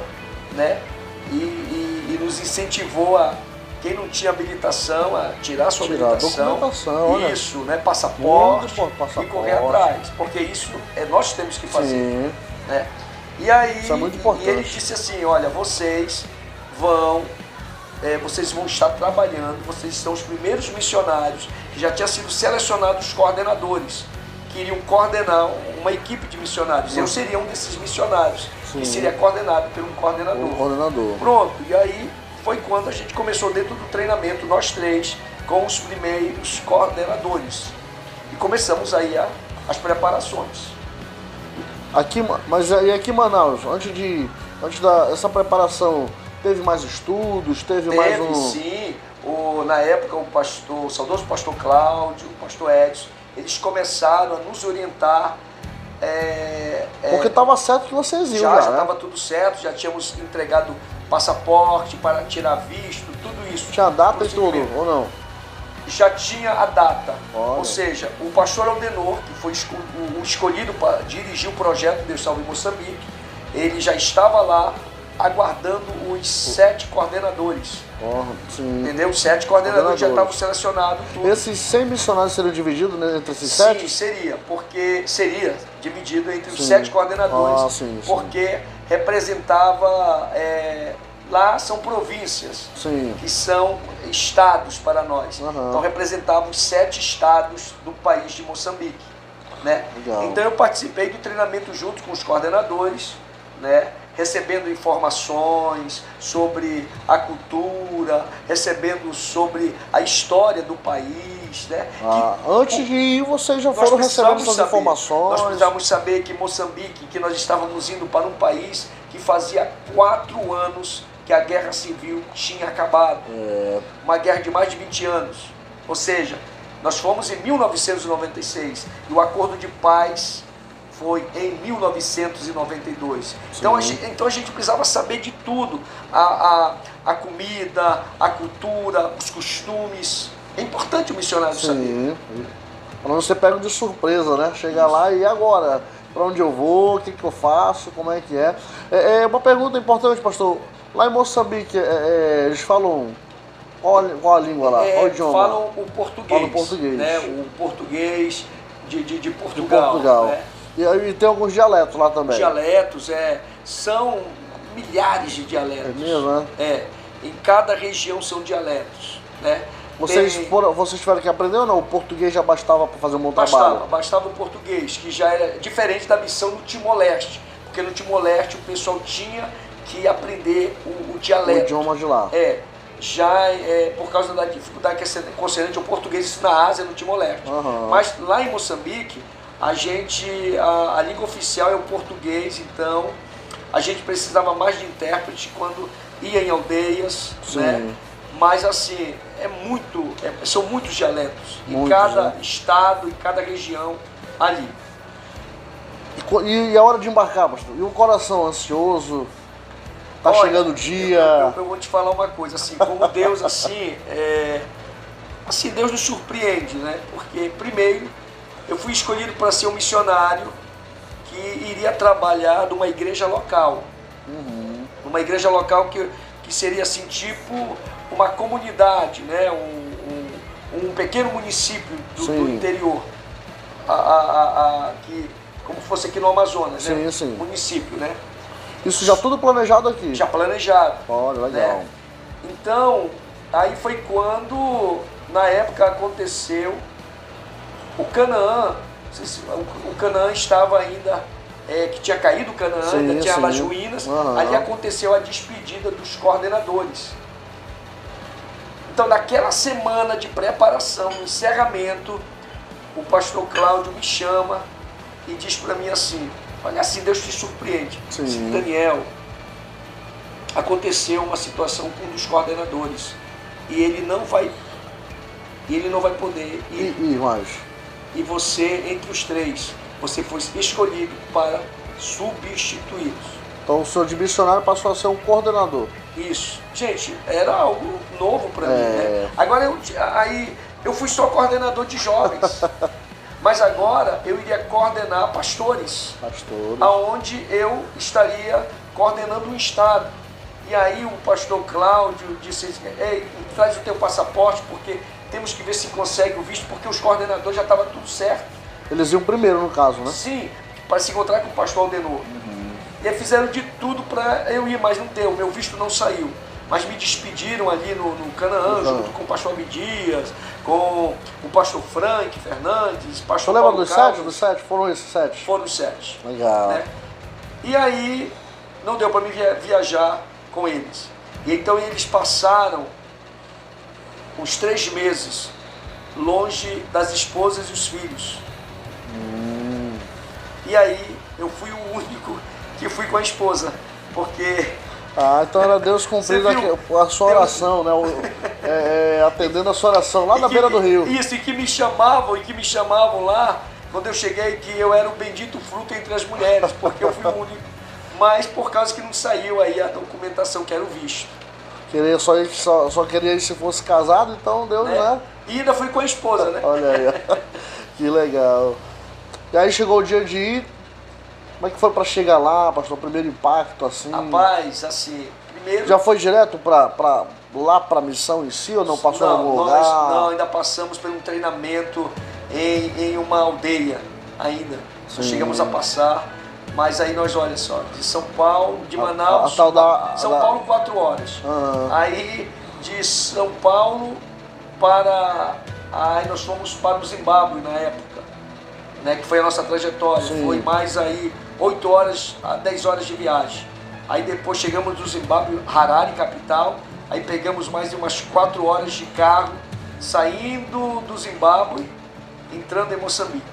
né? E nos incentivou a, quem não tinha habilitação, a tirar sua habilitação. Isso, né? Passaporte e correr atrás. Porque isso nós temos que fazer. Sim. Né? E aí, isso é muito importante. E ele disse assim, olha, vocês vão estar trabalhando, vocês são os primeiros missionários que já tinham sido selecionados os coordenadores, que iriam coordenar uma equipe de missionários. Eu seria um desses missionários, que seria coordenado por um coordenador. Pronto, e aí foi quando a gente começou dentro do treinamento, nós 3, com os primeiros coordenadores. E começamos aí as preparações. Mas aí aqui em Manaus, antes dessa preparação, teve mais estudos, teve mais um... Sim, na época o saudoso pastor Cláudio, o pastor Edson, eles começaram a nos orientar. Porque estava certo que vocês iam já estava tudo certo, já tínhamos entregado passaporte para tirar visto, tudo isso. Tinha data e tudo, ou não? Já tinha a data. Olha. Ou seja, o pastor Aldenor, que foi o escolhido para dirigir o projeto Deus Salve Moçambique, ele já estava lá aguardando os 7 coordenadores. Entendeu? Os 7 coordenadores já estavam selecionados. Tudo. Esses 100 missionários seriam divididos, né, entre esses 7? Sim, seria, porque seria dividido entre os 7 coordenadores, porque representava, lá são províncias, que são estados para nós. Então representavam os 7 estados do país de Moçambique. Né? Então eu participei do treinamento junto com os coordenadores, né? Recebendo informações sobre a cultura, recebendo sobre a história do país. Né? Antes de ir, vocês já foram recebendo essas informações. Nós precisávamos saber que Moçambique, que nós estávamos indo para um país que fazia 4 anos que a guerra civil tinha acabado. Uma guerra de mais de 20 anos. Ou seja, nós fomos em 1996 e o acordo de paz foi em 1992. Então a gente precisava saber de tudo. A comida, a cultura, os costumes. É importante o missionário saber. Para não ser pego de surpresa, né? Chegar lá e agora? Para onde eu vou? O que eu faço? Como é que é? Uma pergunta importante, pastor. Lá em Moçambique, eles falam... Qual a língua lá? Qual o idioma? Falam o português. Falam português. Né? O português de Portugal. Né? E tem alguns dialetos lá também. Dialetos, são milhares de dialetos. É mesmo, né? Em cada região são dialetos. Né? Vocês tiveram que aprender ou não? O português já bastava para fazer um bom trabalho? Bastava o português, que já era diferente da missão no Timor-Leste. Porque no Timor-Leste o pessoal tinha que aprender o dialeto. O idioma de lá. Por causa da dificuldade concernente ao português na Ásia, no Timor-Leste. Mas lá em Moçambique, a língua oficial é o português, então a gente precisava mais de intérprete quando ia em aldeias, né? Mas assim, são muitos dialetos, em cada estado, em cada região ali. E a hora de embarcar, pastor? E o coração ansioso? Tá chegando o dia. Eu vou te falar uma coisa, assim, como Deus, Deus nos surpreende, né? Porque, primeiro, eu fui escolhido para ser um missionário que iria trabalhar numa igreja local. Uma igreja local que seria, assim, tipo uma comunidade, né? Um pequeno município do interior. Como fosse aqui no Amazonas, né? Município, né? Isso já tudo planejado aqui? Já planejado. Olha, legal. Né? Então, aí foi quando, na época, aconteceu o Canaã. O Canaã estava ainda, que tinha caído o Canaã, ainda tinha as ruínas. Ali aconteceu a despedida dos coordenadores. Então, naquela semana de preparação, no encerramento, o pastor Cláudio me chama e diz para mim assim: olha, assim Deus te surpreende. Daniel, aconteceu uma situação com um dos coordenadores e ele não vai poder ir. E você, entre os 3, você foi escolhido para substituí-los. Então o senhor de missionário passou a ser um coordenador. Isso. Gente, era algo novo para mim, né? Agora, eu fui só coordenador de jovens. Mas agora eu iria coordenar pastores. Aonde eu estaria coordenando um estado. E aí o pastor Cláudio disse, ei, traz o teu passaporte, porque temos que ver se consegue o visto, porque os coordenadores já estavam tudo certo. Eles iam primeiro, no caso, né? Sim, para se encontrar com o pastor Aldenor. E aí fizeram de tudo para eu ir, mas não deu, meu visto não saiu. Mas me despediram ali no Canaã, junto com o pastor Abdias, com o pastor Frank Fernandes, pastor Paulo. Você lembra Carlos. dos 7? Foram esses 7? Foram os 7. Legal. Né? E aí não deu para mim viajar com eles. E então eles passaram uns 3 meses longe das esposas e os filhos. E aí eu fui o único que fui com a esposa, porque... então era Deus cumprindo a sua oração, né? Atendendo a sua oração lá na beira do rio. Isso, e que me chamavam lá, quando eu cheguei, que eu era o bendito fruto entre as mulheres, porque eu fui o único. Mas por causa que não saiu aí a documentação, que era o visto. Só queria ir se fosse casado, então Deus, né? E ainda fui com a esposa, né? Olha aí, que legal. E aí chegou o dia de ir. Como é que foi para chegar lá, pastor? O primeiro impacto, assim? Rapaz, assim, primeiro... Já foi direto lá para a missão em si ou não passou em algum lugar? Não, ainda passamos por um treinamento em uma aldeia ainda. Nós chegamos a passar, mas aí nós, olha só, de São Paulo, de Manaus, São Paulo 4 horas. Aí de São Paulo aí nós fomos para o Zimbábue na época, né, que foi a nossa trajetória. Foi mais aí 8 horas a 10 horas de viagem. Aí depois chegamos do Zimbábue, Harare, capital. Aí pegamos mais de umas 4 horas de carro, saindo do Zimbábue, entrando em Moçambique.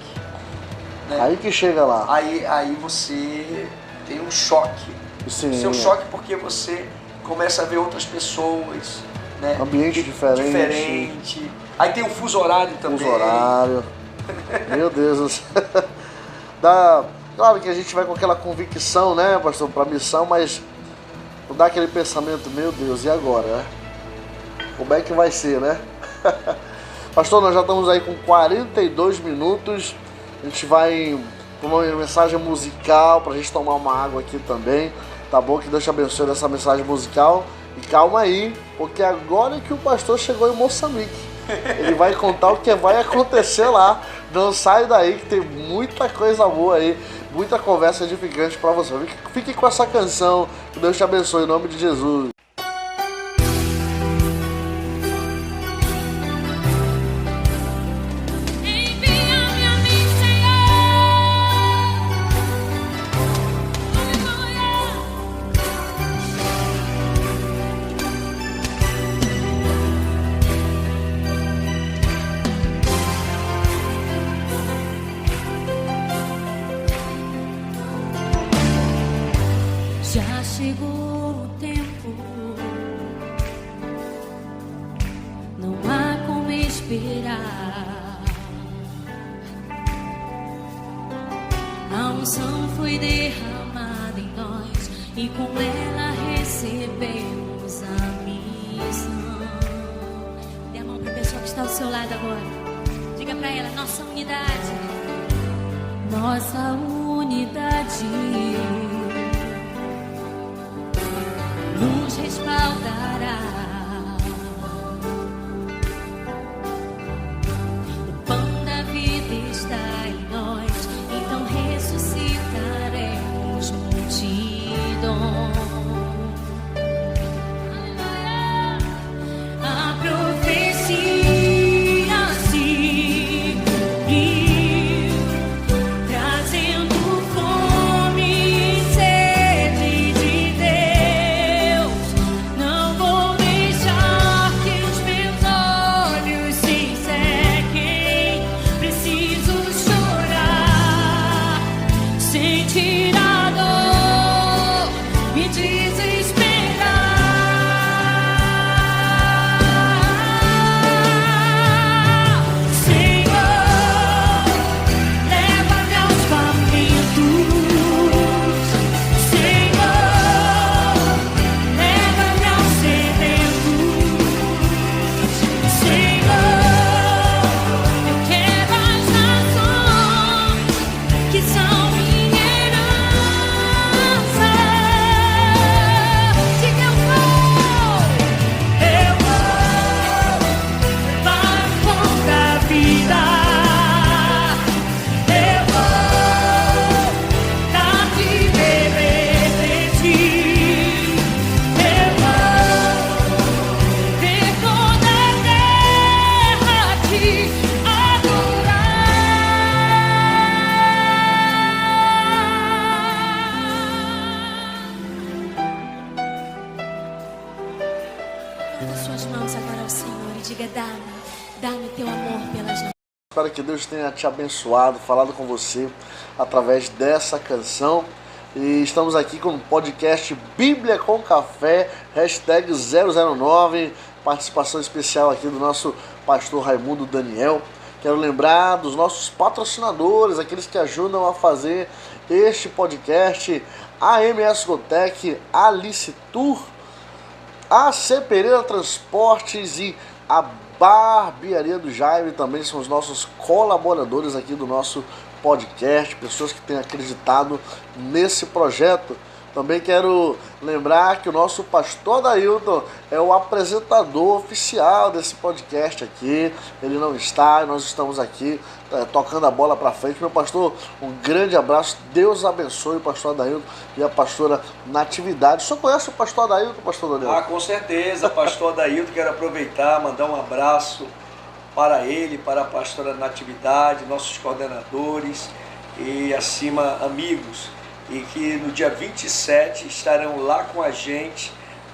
Né? Aí que chega lá. Aí você tem um choque. Sim. Seu choque porque você começa a ver outras pessoas, né? Ambiente diferente. Aí tem o fuso horário também. Fuso horário. Meu Deus. Claro que a gente vai com aquela convicção, né, pastor, para a missão, mas dá aquele pensamento, meu Deus, e agora, né? Como é que vai ser, né? Pastor, nós já estamos aí com 42 minutos. A gente vai com uma mensagem musical para a gente tomar uma água aqui também. Tá bom? Que Deus te abençoe nessa mensagem musical. E calma aí, porque agora é que o pastor chegou em Moçambique. Ele vai contar o que vai acontecer lá. Não sai daí que tem muita coisa boa aí, muita conversa edificante para você. Fique com essa canção. Que Deus te abençoe em nome de Jesus. Já chegou o tempo, não há como esperar. A unção foi derramada em nós e com ela recebemos a missão. Dê a mão para a pessoa que está ao seu lado agora. Diga para ela, nossa unidade. Nossa unidade nos respaldará. O pão da vida está em nós, então ressuscitaremos multidão. Aleluia! A profecia se cumpriu, trazendo fome e sede de Deus. Não vou Levanta suas mãos agora ao Senhor e diga: dá-me teu amor pelas nações. Espero que Deus tenha te abençoado, falado com você através dessa canção. E estamos aqui com o podcast Bíblia com Café, hashtag 009, participação especial aqui do nosso pastor Raimundo Daniel. Quero lembrar dos nossos patrocinadores, aqueles que ajudam a fazer este podcast: a MS Gotec, a Licitur, a C Pereira Transportes e a Barbearia do Jaime também são os nossos colaboradores aqui do nosso podcast, pessoas que têm acreditado nesse projeto. Também quero lembrar que o nosso pastor Adailton é o apresentador oficial desse podcast aqui. Ele não está, nós estamos aqui tocando a bola para frente. Meu pastor, um grande abraço. Deus abençoe o pastor Adailton e a pastora Natividade. O senhor conhece o pastor Adailton, pastor Daniel? Ah, com certeza, pastor Adailton. Quero aproveitar, mandar um abraço para ele, para a pastora Natividade, nossos coordenadores e, acima, amigos. E que no dia 27 estarão lá com a gente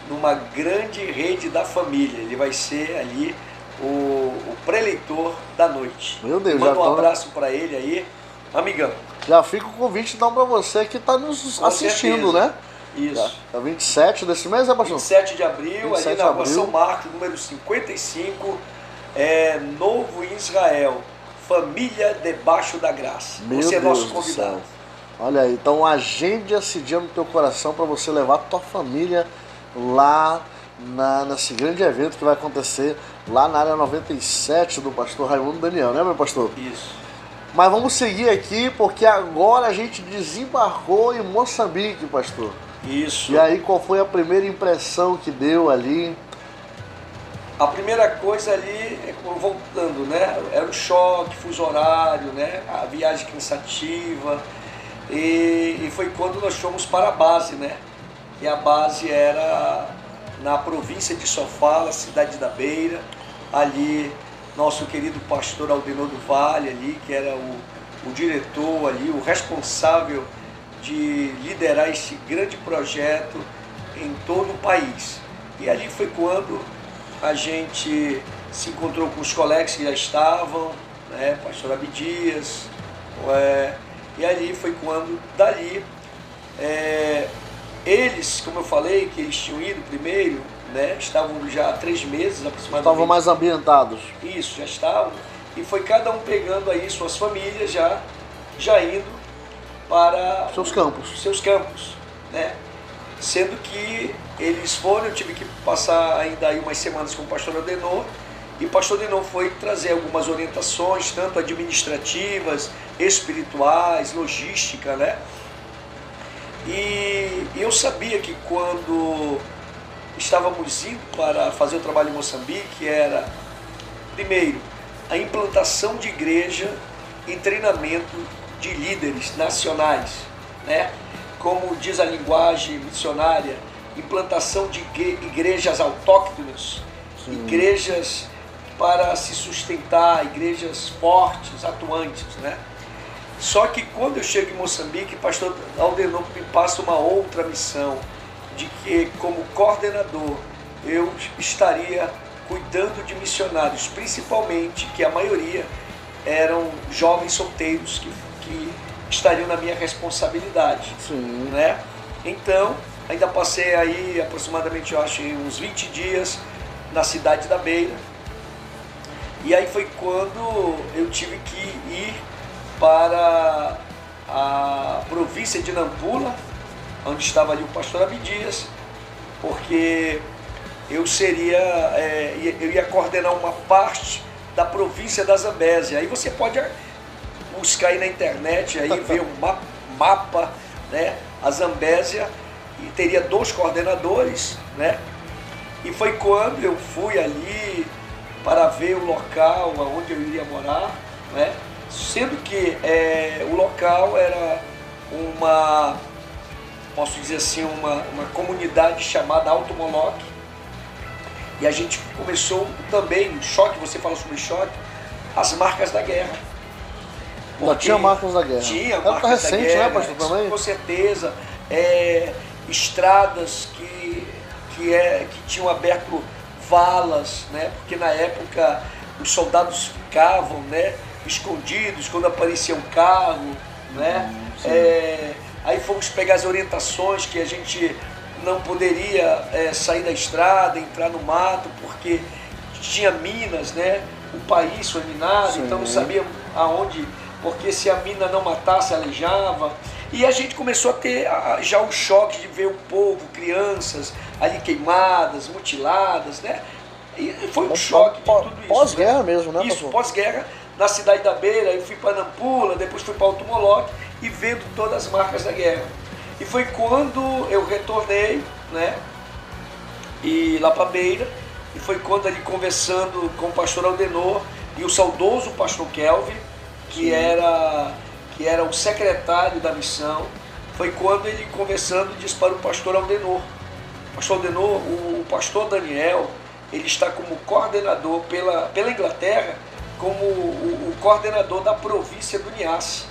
numa grande rede da família. Ele vai ser ali o preleitor da noite. Meu Deus, manda já um abraço para ele aí, amigão. Já fica o convite então para você que está nos assistindo, certeza. Né? Isso. É 27 desse mês, é, pastor? 27 de abril, 27 ali na de rua abril. São Marcos, número 55, Novo Israel, família debaixo da graça. Meu você é Deus nosso do convidado. céu. Olha aí, então agende esse dia no teu coração para você levar a tua família lá nesse grande evento que vai acontecer lá na área 97 do pastor Raimundo Daniel, né, meu pastor? Isso. Mas vamos seguir aqui porque agora a gente desembarcou em Moçambique, pastor. Isso. E aí, qual foi a primeira impressão que deu ali? A primeira coisa ali, voltando, né? Era o choque, fuso horário, né? A viagem cansativa. E foi quando nós fomos para a base, né? E a base era na província de Sofala, cidade da Beira. Ali, nosso querido pastor Aldenor do Vale, ali, que era o diretor ali, o responsável de liderar esse grande projeto em todo o país. E ali foi quando a gente se encontrou com os colegas que já estavam, né? Pastor Abdias, e ali foi quando, dali, eles, como eu falei, que eles tinham ido primeiro, né? Estavam já há 3 meses aproximadamente. Estavam mais ambientados. Isso, já estavam. E foi cada um pegando aí suas famílias, já indo para seus campos, né? Sendo que eles foram, eu tive que passar ainda aí umas semanas com o pastor Adenor, e o pastor Adenor foi trazer algumas orientações, tanto administrativas, espirituais, logística, né? E eu sabia que quando estávamos indo para fazer o trabalho em Moçambique, era, primeiro, a implantação de igreja e treinamento de líderes nacionais, né? Como diz a linguagem missionária, implantação de igrejas autóctones, sim, igrejas para se sustentar, igrejas fortes, atuantes, né? Só que quando eu chego em Moçambique, pastor Aldenor me passa uma outra missão, de que como coordenador eu estaria cuidando de missionários, principalmente que a maioria eram jovens solteiros que estariam na minha responsabilidade, sim, né? Então, ainda passei aí aproximadamente, eu acho, uns 20 dias na cidade da Beira. E aí foi quando eu tive que ir para a província de Nampula, onde estava ali o pastor Abdias, porque eu ia coordenar uma parte da província da Zambésia. Aí você pode buscar aí na internet, aí ver um mapa, né? A Zambésia, e teria 2 coordenadores, né? E foi quando eu fui ali para ver o local onde eu iria morar, né? Sendo que o local era posso dizer assim, uma comunidade chamada Alto Moloque. E a gente começou também, choque, você fala sobre choque, as marcas da guerra. Já tinha marcas da guerra. Tinha marcas marcas recente, da guerra, né, pastor, também? Com certeza. Estradas que tinham aberto valas, né? Porque na época os soldados ficavam, né, escondidos quando aparecia um carro, né? Aí fomos pegar as orientações que a gente não poderia sair da estrada, entrar no mato, porque tinha minas, né? O país foi minado, Sim. então não sabia aonde, porque se a mina não matasse, aleijava. E a gente começou a ter já o choque de ver o povo, crianças ali queimadas, mutiladas, né? E foi um choque de tudo isso. Pós-guerra mesmo, né, Isso, pastor? pós-guerra, na cidade da Beira, eu fui para Nampula, depois fui para Alto Moloque e vendo todas as marcas da guerra. E foi quando eu retornei, né? E lá para Beira, e foi quando ali conversando com o pastor Aldenor e o saudoso pastor Kelvin, que era o secretário da missão, foi quando ele conversando disse para o pastor Aldenor: pastor Aldenor, o pastor Daniel, ele está como coordenador pela Inglaterra, como o coordenador da província do Niassa.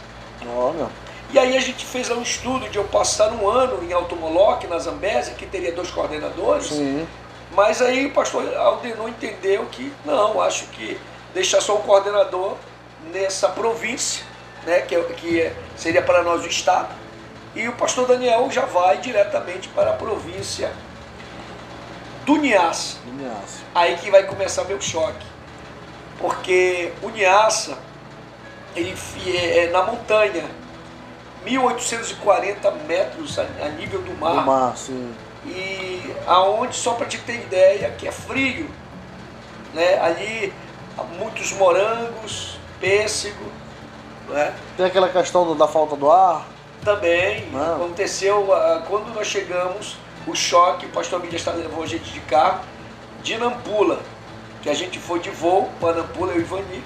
Olha. E aí a gente fez lá um estudo de eu passar um ano em Alto Moloque, na Zambésia, que teria 2 coordenadores. Sim. Mas aí o pastor Aldenor entendeu que não, acho que deixar só um coordenador nessa província, né, que seria para nós o Estado, e o pastor Daniel já vai diretamente para a província do Niassa. Aí que vai começar meu choque, porque o Niassa, ele é na montanha, 1840 metros a nível do mar. Do mar, sim. E aonde, só para te ter ideia, que é frio, né? Ali muitos morangos, pêssego, né? Tem aquela questão da falta do ar. Também Ah. aconteceu quando nós chegamos, o choque, o pastor Mídia levou a gente de carro de Nampula, que a gente foi de voo para Nampula, eu e Ivani,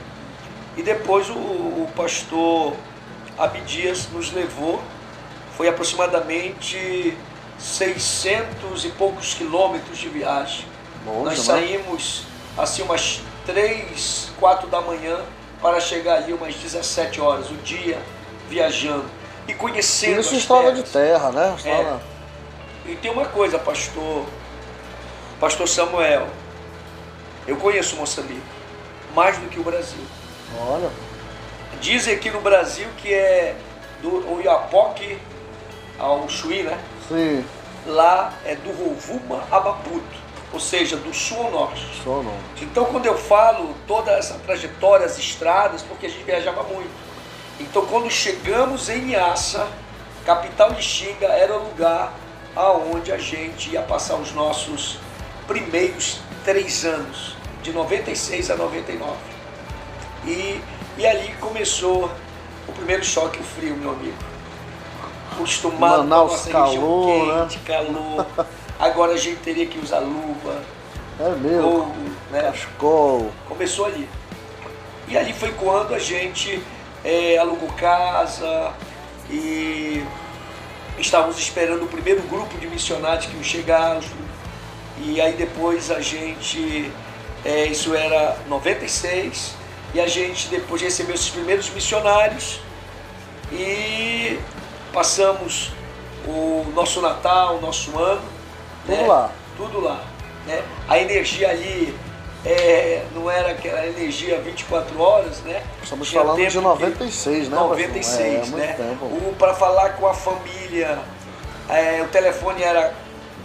e depois o pastor Abdias nos levou, foi aproximadamente 600 e poucos quilômetros de viagem. Nossa, Nós né? saímos assim umas 3, 4 da manhã para chegar ali umas 17 horas, o dia viajando e conhecendo Isso as estrada de terras. terra, né? Estrada... E tem uma coisa, pastor Samuel, eu conheço Moçambique mais do que o Brasil. Olha. Dizem aqui no Brasil que é do Oiapoque ao Chuí, né? Sim. Lá é do Rovuma a Maputo, ou seja, do sul ao norte. Só não. Então, quando eu falo toda essa trajetória, as estradas, porque a gente viajava muito. Então, quando chegamos em Niassa, capital de Xinga, era o lugar aonde a gente ia passar os nossos primeiros 3 anos, de 96 a 99. E ali começou o primeiro choque, o frio, meu amigo. Acostumado com a Manaus, nossa região calor, quente, calor. Agora a gente teria que usar luva, É mesmo. gorro, né? Cachecol. Começou ali. E ali foi quando a gente alugou casa e estávamos esperando o primeiro grupo de missionários que iam chegar. E aí depois a gente, isso era 96, e a gente depois recebeu esses primeiros missionários e passamos o nosso Natal, o nosso ano. Tudo lá. Tudo lá. Né? A energia ali não era aquela energia 24 horas, né? Estamos Tinha falando tempo de 96, né? 96, pastor? né? Muito tempo. Para falar com a família, o telefone era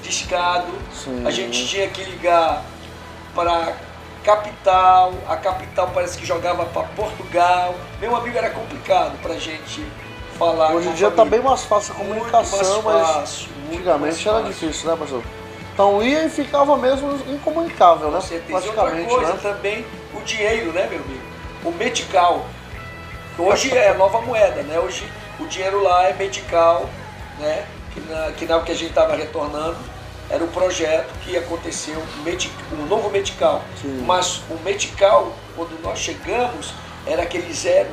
discado, Sim. a gente tinha que ligar para capital, a capital parece que jogava para Portugal. Meu amigo, era complicado para a gente falar. Hoje com em a dia está família. bem mais fácil a comunicação, Muito mais mas fácil, muito antigamente mais era fácil. difícil, né, pastor? Então ia e ficava mesmo incomunicável, né? Com certeza. E outra Praticamente, coisa né? também, o dinheiro, né, meu amigo? O metical. Hoje é a nova moeda, né? Hoje o dinheiro lá é metical, né? Que na que a gente estava retornando, era um projeto que aconteceu, um novo metical. Sim. Mas o metical, quando nós chegamos, era aquele 000.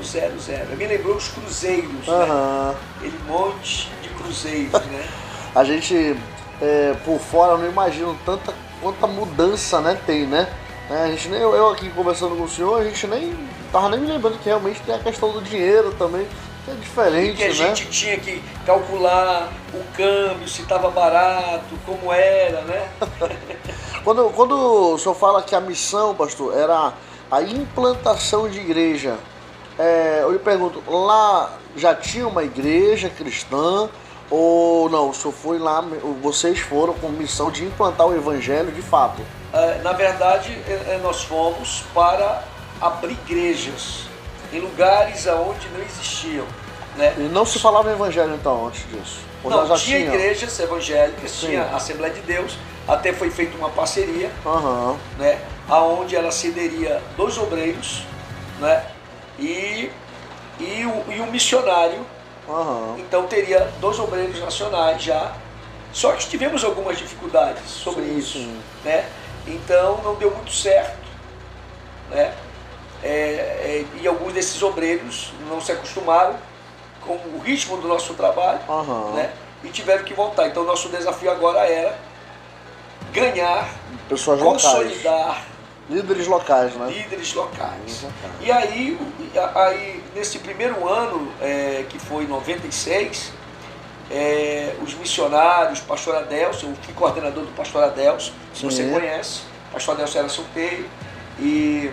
Me lembrou os cruzeiros, né? Aham. Aquele monte de cruzeiros, né? A gente, por fora, não imagino quanta mudança, né, tem, né? A gente eu aqui conversando com o senhor, a gente nem tava nem me lembrando que realmente tem a questão do dinheiro também. É diferente, que a né? gente tinha que calcular o câmbio, se estava barato, como era, né? Quando o senhor fala que a missão, pastor, era a implantação de igreja, eu lhe pergunto, lá já tinha uma igreja cristã ou não? O senhor foi lá, vocês foram com missão de implantar o evangelho de fato? Na verdade, nós fomos para abrir igrejas em lugares onde não existiam, né? E não se falava em evangelho então, antes disso? Ou Não, já tinha igrejas evangélicas, Sim. tinha a Assembleia de Deus, até foi feita uma parceria, Aham. né, aonde ela cederia 2 obreiros, né, e um missionário. Aham. Então teria 2 obreiros nacionais já. Só que tivemos algumas dificuldades sobre Sim, isso, sim. né? Então não deu muito certo, né? E alguns desses obreiros não se acostumaram com o ritmo do nosso trabalho, Aham. né? E tiveram que voltar. Então nosso desafio agora era ganhar, Pessoas locais. consolidar Líderes locais, né? líderes locais. Líderes locais. E aí nesse primeiro ano, que foi em 96, os missionários, pastor Adelson, eu fui coordenador do pastor Adelson, que Sim. você conhece, o pastor Adelson era solteiro, e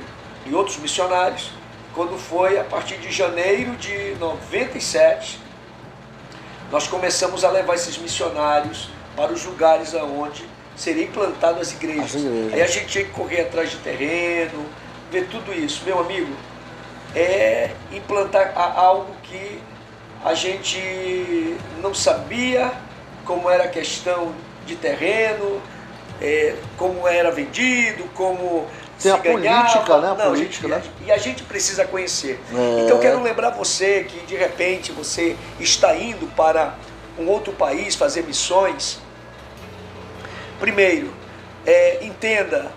outros missionários, quando foi a partir de janeiro de 97, nós começamos a levar esses missionários para os lugares aonde seriam implantadas as igrejas. As igrejas. Aí a gente tinha que correr atrás de terreno, ver tudo isso. Meu amigo, implantar algo que a gente não sabia como era a questão de terreno, como era vendido, como Tem se a ganhava. política, né? A Não, política, né? E a gente precisa conhecer. É. Então eu quero lembrar você que de repente você está indo para um outro país fazer missões. Primeiro, entenda,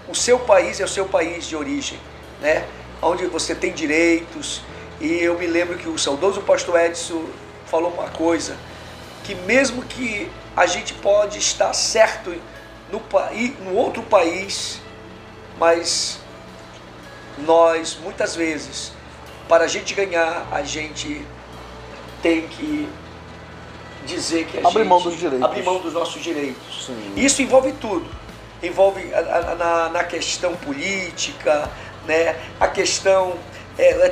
o seu país é o seu país de origem, né? Onde você tem direitos. E eu me lembro que o saudoso pastor Edson falou uma coisa, que mesmo que a gente pode estar certo no outro país, mas nós, muitas vezes, para a gente ganhar, a gente tem que dizer que Abrir mão dos direitos. abrir mão dos nossos direitos. Sim. Isso envolve tudo. Envolve na questão política, né? A questão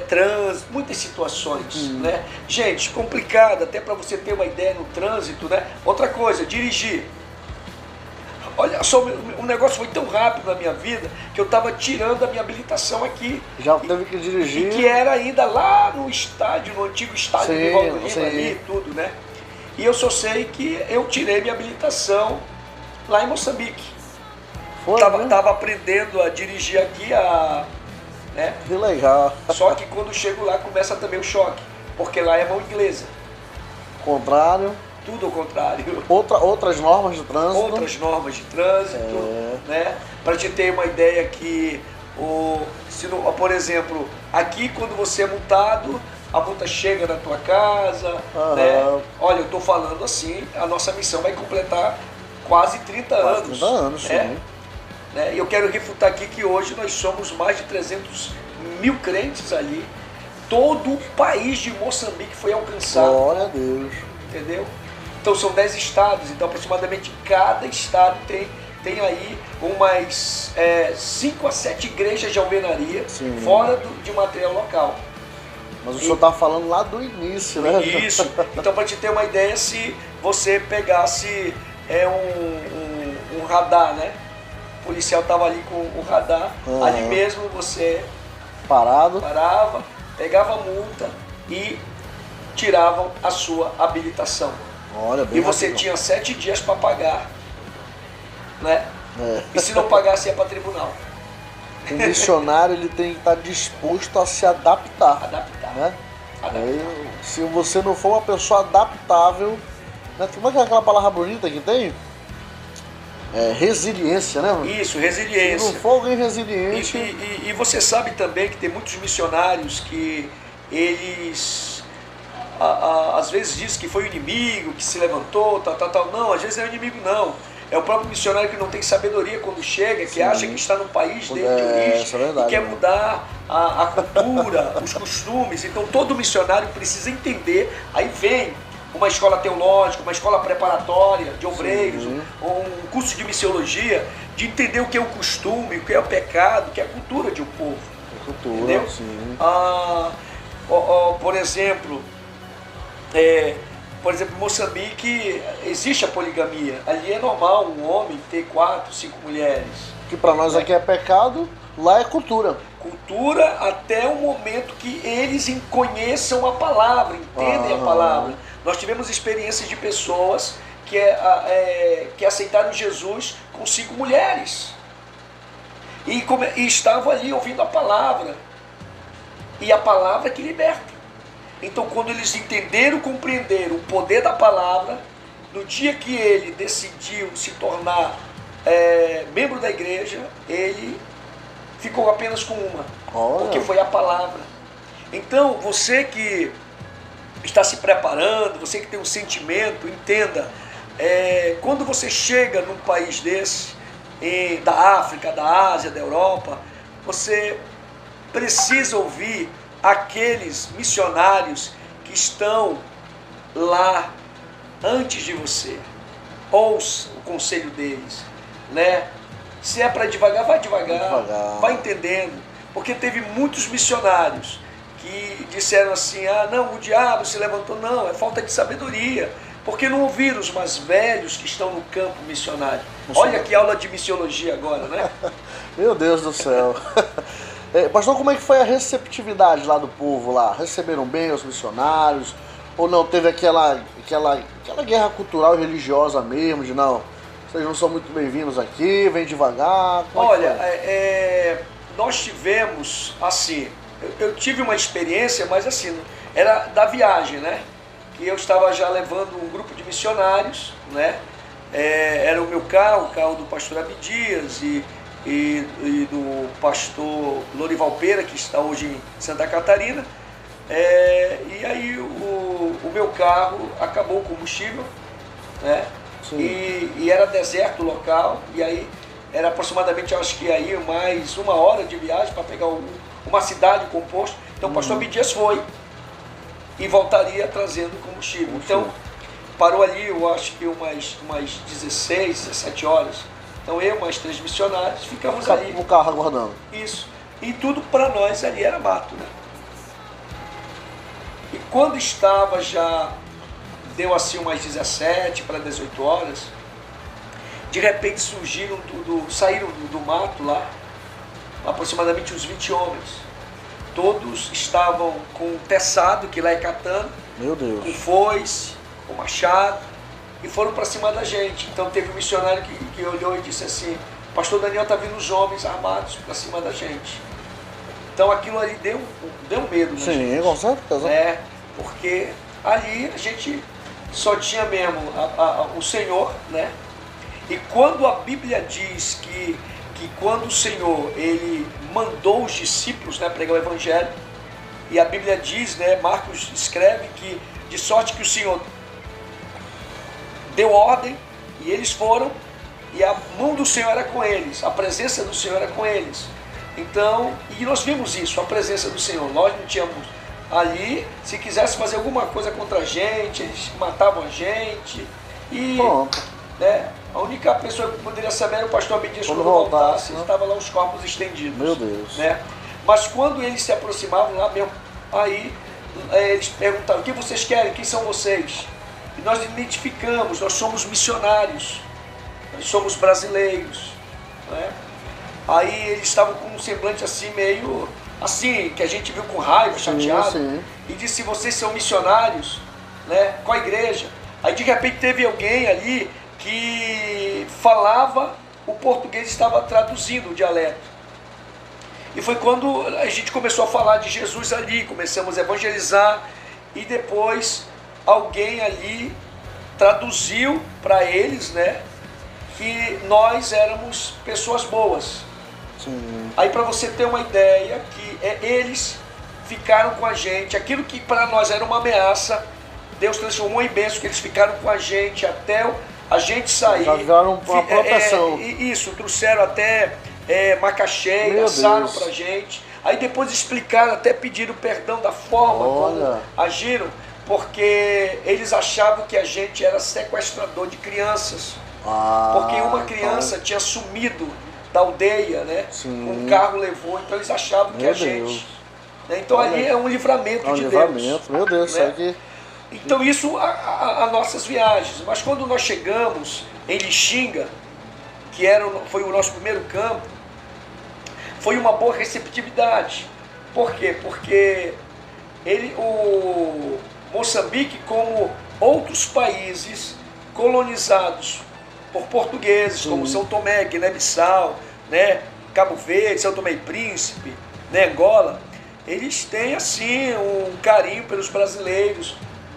trânsito, muitas situações, né? Gente, complicado, até para você ter uma ideia no trânsito, né? Outra coisa, dirigir. Olha só, o negócio foi tão rápido na minha vida que eu estava tirando a minha habilitação aqui. Já teve que dirigir. E que era ainda lá no estádio, no antigo estádio de Valdo Lima sim. ali e tudo, né? E eu só sei que eu tirei minha habilitação lá em Moçambique. Foi, né? Tava aprendendo a dirigir aqui, né? Que legal. Só que quando chego lá começa também o choque, porque lá é mão inglesa, Contrário. tudo ao contrário. Outras normas de trânsito. Outras normas de trânsito, né? Para te ter uma ideia que, por exemplo, aqui quando você é multado, a multa chega na tua casa, né? Olha, eu estou falando assim, a nossa missão vai completar quase 30 Quase anos. 30 anos, sim. Né? E eu quero refutar aqui que hoje nós somos mais de 300 mil crentes ali. Todo o país de Moçambique foi alcançado. Glória a Deus. Entendeu? Então são 10 estados, então aproximadamente cada estado tem aí umas 5 a 7 igrejas de alvenaria, Sim. fora de material local. Mas o senhor está falando lá do início, né? Isso. Então, para te ter uma ideia, se você pegasse um radar, né? O policial estava ali com o radar, ali mesmo você Parado. parava, pegava a multa e tiravam a sua habilitação. Olha, bem E você rapidão. tinha 7 dias para pagar, né? É. E se não pagasse, ia para tribunal. O missionário ele tem que estar disposto a se adaptar. Adaptar. Né? Adaptar. Aí, se você não for uma pessoa adaptável, né? Como é que é aquela palavra bonita que tem? Resiliência, né? Isso, Se resiliência. não for alguém resiliente, E você sabe também que tem muitos missionários que eles às vezes dizem que foi o inimigo que se levantou, tal. Não, às vezes não é o inimigo não. É o próprio missionário que não tem sabedoria quando chega, que acha que está no país dele de origem e quer mudar a cultura, os costumes. Então todo missionário precisa entender. Aí vem uma escola teológica, uma escola preparatória de obreiros, um curso de missiologia, de entender o que é o costume, o que é o pecado, o que é a cultura de um povo. Cultura, entendeu? sim. Por exemplo, em Moçambique existe a poligamia. Ali é normal um homem ter 4, 5 mulheres. Que para nós aqui é pecado, lá é cultura. Cultura até o momento que eles conheçam a palavra, entendem a palavra. Nós tivemos experiências de pessoas que aceitaram Jesus com 5 mulheres. E estavam ali ouvindo a palavra. E a palavra que liberta. Então, quando eles entenderam, compreenderam o poder da palavra, no dia que ele decidiu se tornar membro da igreja, ele ficou apenas com uma. Porque foi a palavra. Então, você que está se preparando, você que tem um sentimento, entenda, quando você chega num país desse, da África, da Ásia, da Europa, você precisa ouvir aqueles missionários que estão lá antes de você. Ouça o conselho deles, né? Se é para devagar, vai devagar, vai entendendo. Porque teve muitos missionários que disseram assim, não, o diabo se levantou. Não, é falta de sabedoria. Porque não ouviram os mais velhos que estão no campo missionário. Olha que aula de missiologia agora, né? Meu Deus do céu. Pastor, como é que foi a receptividade lá do povo lá? Receberam bem os missionários? Ou não, teve aquela guerra cultural e religiosa mesmo, de não, vocês não são muito bem-vindos aqui, vem devagar? Olha, nós tivemos, assim, eu tive uma experiência, mas assim, era da viagem, né? Que eu estava já levando um grupo de missionários, né? Era o meu carro, o carro do pastor Abdias e do pastor Lorival Pera, que está hoje em Santa Catarina. E aí o meu carro acabou o combustível, né? E era deserto o local, e aí era aproximadamente, eu acho que aí mais 1 hora de viagem para pegar uma cidade com posto. Então o pastor Abdias foi e voltaria trazendo combustível. Então parou ali, eu acho que umas 16, 17 horas. Então eu, mais 3 missionários, ficamos ali. No carro aguardando. Isso. E tudo para nós ali era mato, né? E quando estava já, deu assim umas 17 para 18 horas, de repente saíram do mato lá, aproximadamente uns 20 homens. Todos estavam com teçado, que lá é katana, meu Deus, com foice, com machado, e foram para cima da gente. Então teve um missionário que olhou e disse assim, pastor Daniel, está vindo os homens armados para cima da gente. Então aquilo ali deu medo, né? Sim, com certeza. Porque ali a gente só tinha mesmo o Senhor, né? E quando a Bíblia diz que quando o Senhor ele mandou os discípulos, né, pregar o Evangelho, e a Bíblia diz, né, Marcos escreve que de sorte que o Senhor deu ordem e eles foram, e a mão do Senhor era com eles, a presença do Senhor era com eles. Então, e nós vimos isso, a presença do Senhor. Nós não tínhamos ali, se quisesse fazer alguma coisa contra a gente, eles matavam a gente. E né, a única pessoa que poderia saber era o pastor Abdias quando voltasse, né? Estava lá os corpos estendidos. Meu Deus. Né? Mas quando eles se aproximavam lá mesmo, aí eles perguntavam, o que vocês querem? Quem são vocês? E nós identificamos, nós somos missionários, nós somos brasileiros. Né? Aí eles estavam com um semblante assim, meio assim, que a gente viu com raiva, chateado. Sim. E disse, vocês são missionários, né? Qual a igreja? Aí de repente teve alguém ali que falava, o português estava traduzindo o dialeto. E foi quando a gente começou a falar de Jesus ali, começamos a evangelizar, e depois alguém ali traduziu para eles, né, que nós éramos pessoas boas. Sim. Aí para você ter uma ideia, que eles ficaram com a gente, aquilo que para nós era uma ameaça, Deus transformou em bênção, que eles ficaram com a gente até A gente saiu. Já vieram uma proteção. Isso, trouxeram até macaxeira, Meu assaram Deus. pra gente. Aí depois explicaram, até pediram perdão da forma como agiram, porque eles achavam que a gente era sequestrador de crianças. Porque uma criança tinha sumido da aldeia, né? Um carro levou, então eles achavam que a gente. Né? Então ali é um livramento de Deus. Meu Deus, né? aqui. Então isso a nossas viagens. Mas quando nós chegamos em Lixinga, que foi o nosso primeiro campo, foi uma boa receptividade. Por quê? Porque o Moçambique, como outros países colonizados por portugueses, como São Tomé, Guiné-Bissau, né, Cabo Verde, São Tomé e Príncipe, né, Angola, eles têm assim um carinho pelos brasileiros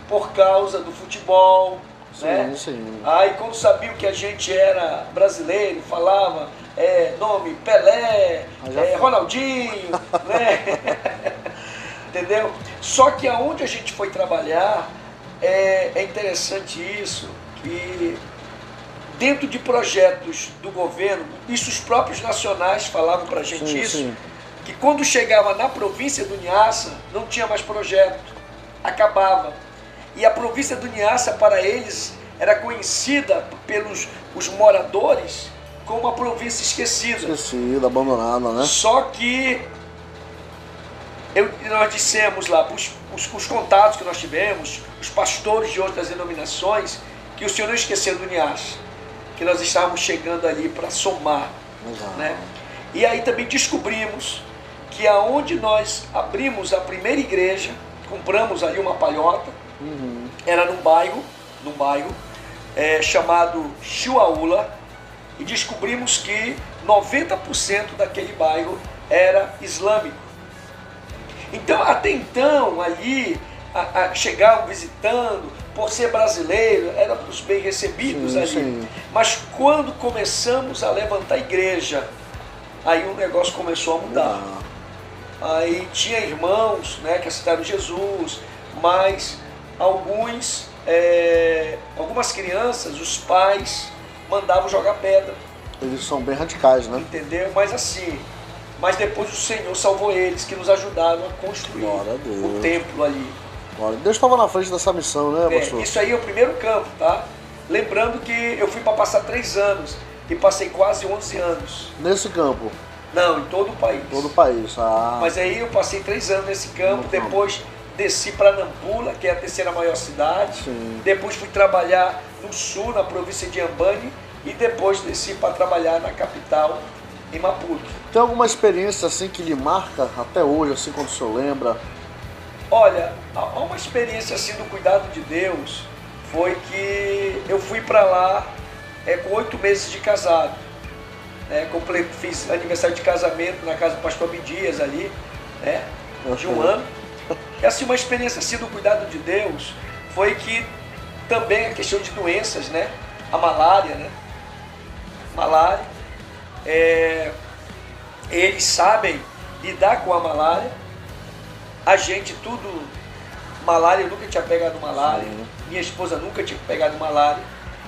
por causa do futebol. Né? Aí quando sabiam que a gente era brasileiro, falava nome Pelé, Ronaldinho, né? Entendeu? Só que aonde a gente foi trabalhar, é interessante isso, que dentro de projetos do governo, isso os próprios nacionais falavam pra gente que quando chegava na província do Niassa, não tinha mais projeto, acabava. E a província do Niassa, para eles, era conhecida pelos os moradores como uma província esquecida. Esquecida, abandonada, né? Só que nós dissemos lá, os contatos que nós tivemos, os pastores de outras denominações, que o Senhor não esqueceu do Niassa, que nós estávamos chegando ali para somar. Né? E aí também descobrimos que aonde nós abrimos a primeira igreja, compramos ali uma palhota, era num bairro chamado Chuaula, e descobrimos que 90% daquele bairro era islâmico. Então, até então, ali, chegavam visitando, por ser brasileiro, éramos bem recebidos ali. Mas quando começamos a levantar a igreja, aí o negócio começou a mudar. Aí tinha irmãos, né, que aceitaram Jesus, mas algumas crianças, os pais mandavam jogar pedra. Eles são bem radicais, né? Entendeu? Mas depois o Senhor salvou eles, que nos ajudaram a construir o templo ali. Deus estava na frente dessa missão, né, pastor? Isso aí é o primeiro campo, tá? Lembrando que eu fui para passar 3 anos e passei quase 11 anos. Nesse campo? Não, em todo o país. Todo o país, Mas aí eu passei 3 anos nesse campo, depois desci para Nampula, que é a 3ª maior cidade. Depois fui trabalhar no sul, na província de Ambani, e depois desci para trabalhar na capital, em Maputo. Tem alguma experiência assim que lhe marca até hoje, assim, quando o senhor lembra? Olha, há uma experiência assim do cuidado de Deus, foi que eu fui para lá com 8 meses de casado. Né? Fiz aniversário de casamento na casa do pastor Abidias ali, né? De 1 ano. E assim, uma experiência assim do cuidado de Deus foi que também a questão de doenças, né? A malária, né? Malária. Eles sabem lidar com a malária. A gente malária, eu nunca tinha pegado malária. Minha esposa nunca tinha pegado malária.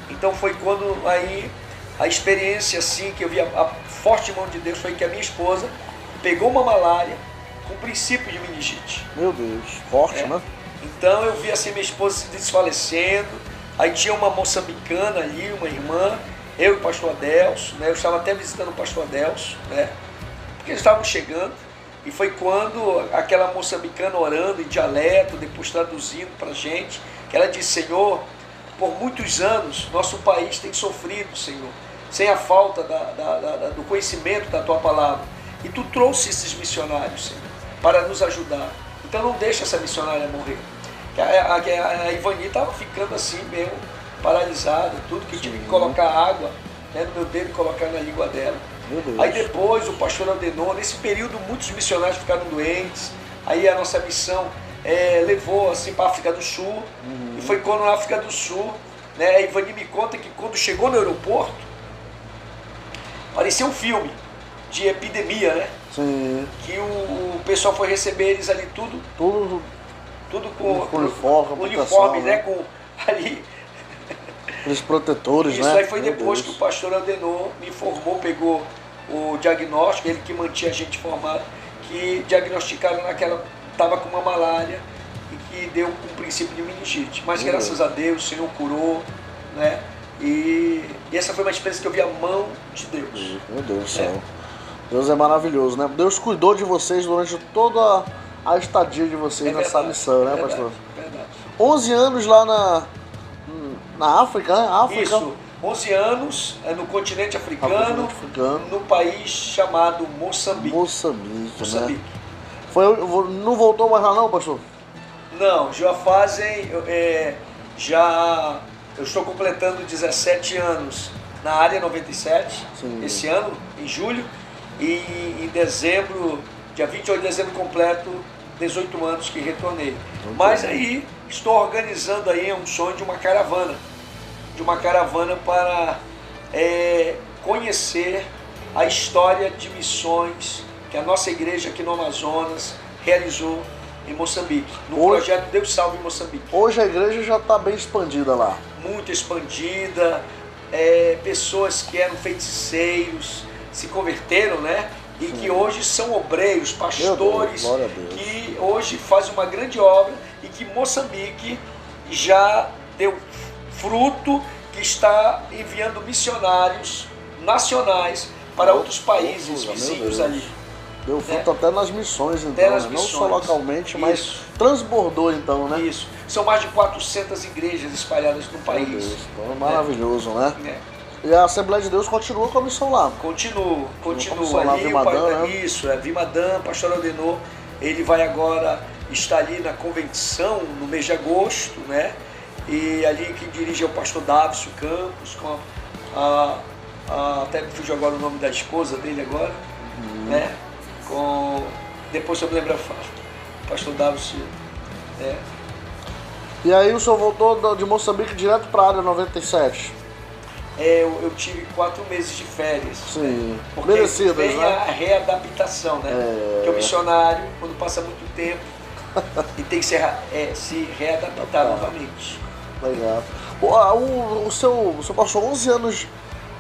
Então foi quando aí a experiência assim, que eu vi a forte mão de Deus, foi que a minha esposa pegou uma malária com princípio de meningite. Meu Deus, forte, né? Então eu vi assim minha esposa se desfalecendo. Aí tinha uma moçambicana ali, uma irmã, eu e o pastor Adelso, né? Eu estava até visitando o pastor Adelso, né? Porque eles estavam chegando. E foi quando aquela moçambicana orando em dialeto, depois traduzindo para a gente, que ela disse: Senhor, por muitos anos nosso país tem sofrido, Senhor, sem a falta do conhecimento da Tua palavra. E Tu trouxe esses missionários, Senhor, para nos ajudar. Então não deixa essa missionária morrer. A Ivani estava ficando assim meio paralisada, tudo, que eu tive que colocar água, né, no meu dedo e colocar na língua dela. Aí depois o pastor ordenou, nesse período muitos missionários ficaram doentes, aí a nossa missão levou assim para a África do Sul, e foi quando na África do Sul, né, a Ivani me conta que quando chegou no aeroporto, parecia um filme de epidemia, né? Sim. Que o pessoal foi receber eles ali tudo com uniforme, né? Com ali Aqueles protetores, Isso né? aí foi Meu depois Deus. que o pastor Adenor me informou, pegou o diagnóstico, ele que mantinha a gente informado, que diagnosticaram naquela, estava com uma malária e que deu um princípio de meningite. Mas graças a Deus o Senhor curou, né? E essa foi uma experiência que eu vi a mão de Deus. Meu Deus do céu. Deus é maravilhoso, né? Deus cuidou de vocês durante toda a estadia de vocês nessa missão, né, pastor? Verdade. 11 anos lá na África, né? África. Isso, 11 anos no continente africano, no país chamado Moçambique. Moçambique. Né? Não voltou mais lá não, pastor? Não, já fazem, eu estou completando 17 anos na área 97, Sim. esse ano, em julho, e em dezembro, dia 28 de dezembro completo 18 anos que retornei. Mas aí estou organizando aí um sonho de uma caravana para conhecer a história de missões que a nossa igreja aqui no Amazonas realizou em Moçambique, no projeto Deus Salve Moçambique. Hoje a igreja já está bem expandida lá. Muito expandida, pessoas que eram feiticeiros se converteram, né? E Sim. que hoje são obreiros, pastores, Glória a Deus. que hoje fazem uma grande obra e que Moçambique já deu fruto, que está enviando missionários nacionais para outros países vizinhos ali. Deu fruto até nas missões, então, Até nas né? missões. Não só localmente, mas Isso. transbordou, então, né? Isso. São mais de 400 igrejas espalhadas no Meu país. Deus, então é maravilhoso, né? É. E a Assembleia de Deus continua com a missão lá. Continua lá, ali. Vimadã, né? Isso, Vimadã, pastor Adenor, ele vai agora estar ali na convenção no mês de agosto, né? E ali quem dirige é o pastor Davison Campos, com até me fugiu agora o nome da esposa dele agora, né? Depois se eu me lembrar, pastor Davison. E aí o senhor voltou de Moçambique direto para a área 97? Eu tive 4 meses de férias. Sim, né? Porque merecidas, vem né? a readaptação, né? Porque o missionário, quando passa muito tempo, e tem que se readaptar novamente. Legal. O seu passou 11 anos,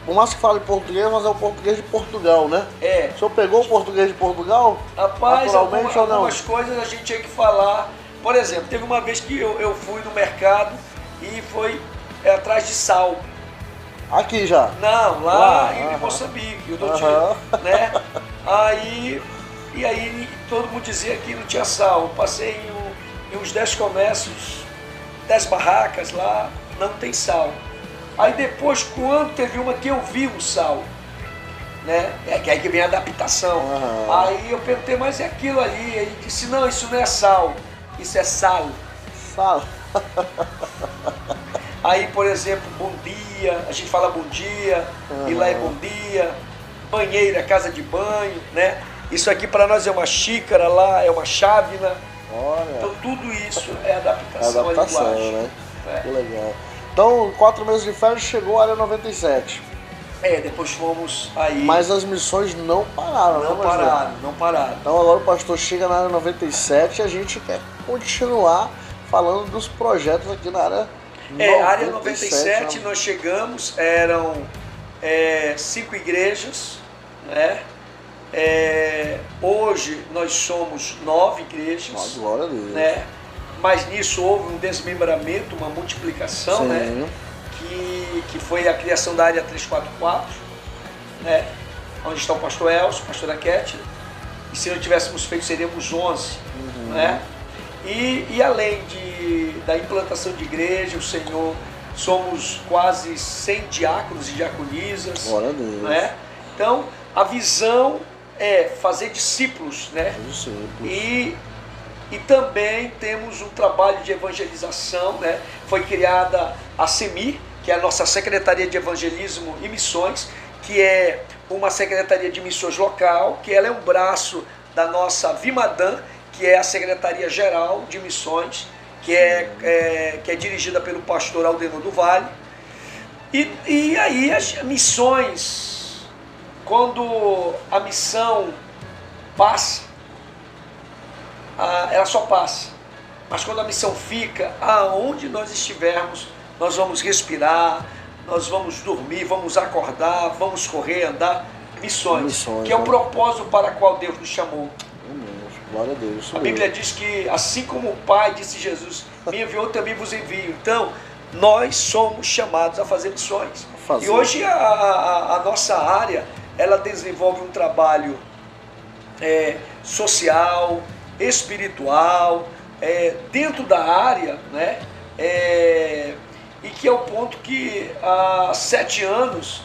por mais que fale português, mas é o português de Portugal, né? O senhor pegou o português de Portugal? Rapaz, naturalmente ou não? algumas coisas a gente tinha que falar. Por exemplo, teve uma vez que eu fui no mercado e foi atrás de sal. Aqui já? Não, lá em Moçambique, né? Aí todo mundo dizia que não tinha sal. Eu passei em uns 10 comércios, 10 barracas lá, não tem sal. Aí depois, quando teve uma que eu vi um sal, né? Que aí que vem a adaptação. Aí eu perguntei, mas é aquilo ali? Ele disse, não, isso não é sal, isso é sal. Sal. Aí, por exemplo, bom dia, a gente fala bom dia, e lá é bom dia, banheira, casa de banho, né? Isso aqui para nós é uma xícara, lá é uma chávena. Olha. Então tudo isso é adaptação à linguagem. Né? Que legal. Então, 4 meses de férias, chegou a área 97. Depois fomos aí. Mas as missões não pararam, Não pararam. Então agora o pastor chega na área 97 e a gente quer continuar falando dos projetos aqui na área 97. Área 97 nós chegamos, eram 5 igrejas, né? Hoje nós somos 9 igrejas. Glória a Deus. Né? Mas nisso houve um desmembramento, uma multiplicação, né? Que foi a criação da área 344, né? Onde está o pastor Elcio, a pastora Kétia. E se não tivéssemos feito, seríamos 11. Né? E além da implantação de igreja, o Senhor, somos quase 100 diáconos e diaconisas. Glória a Deus. Né? Então, a visão é fazer discípulos, né? E também temos um trabalho de evangelização, né? Foi criada a SEMI, que é a nossa Secretaria de Evangelismo e Missões, que é uma secretaria de missões local, que ela é um braço da nossa Vimadã, que é a Secretaria Geral de Missões, que é dirigida pelo pastor Aldenor do Vale. E aí as missões, quando a missão passa, ela só passa. Mas quando a missão fica, aonde nós estivermos, nós vamos respirar, nós vamos dormir, vamos acordar, vamos correr, andar. Missões, que é o propósito para o qual Deus nos chamou. Glória a Deus. A Bíblia diz que assim como o Pai disse Jesus, me enviou, também vos envio. Então, nós somos chamados a fazer missões. E hoje a nossa área, ela desenvolve um trabalho social, espiritual, dentro da área, né? E que é o ponto que há 7 anos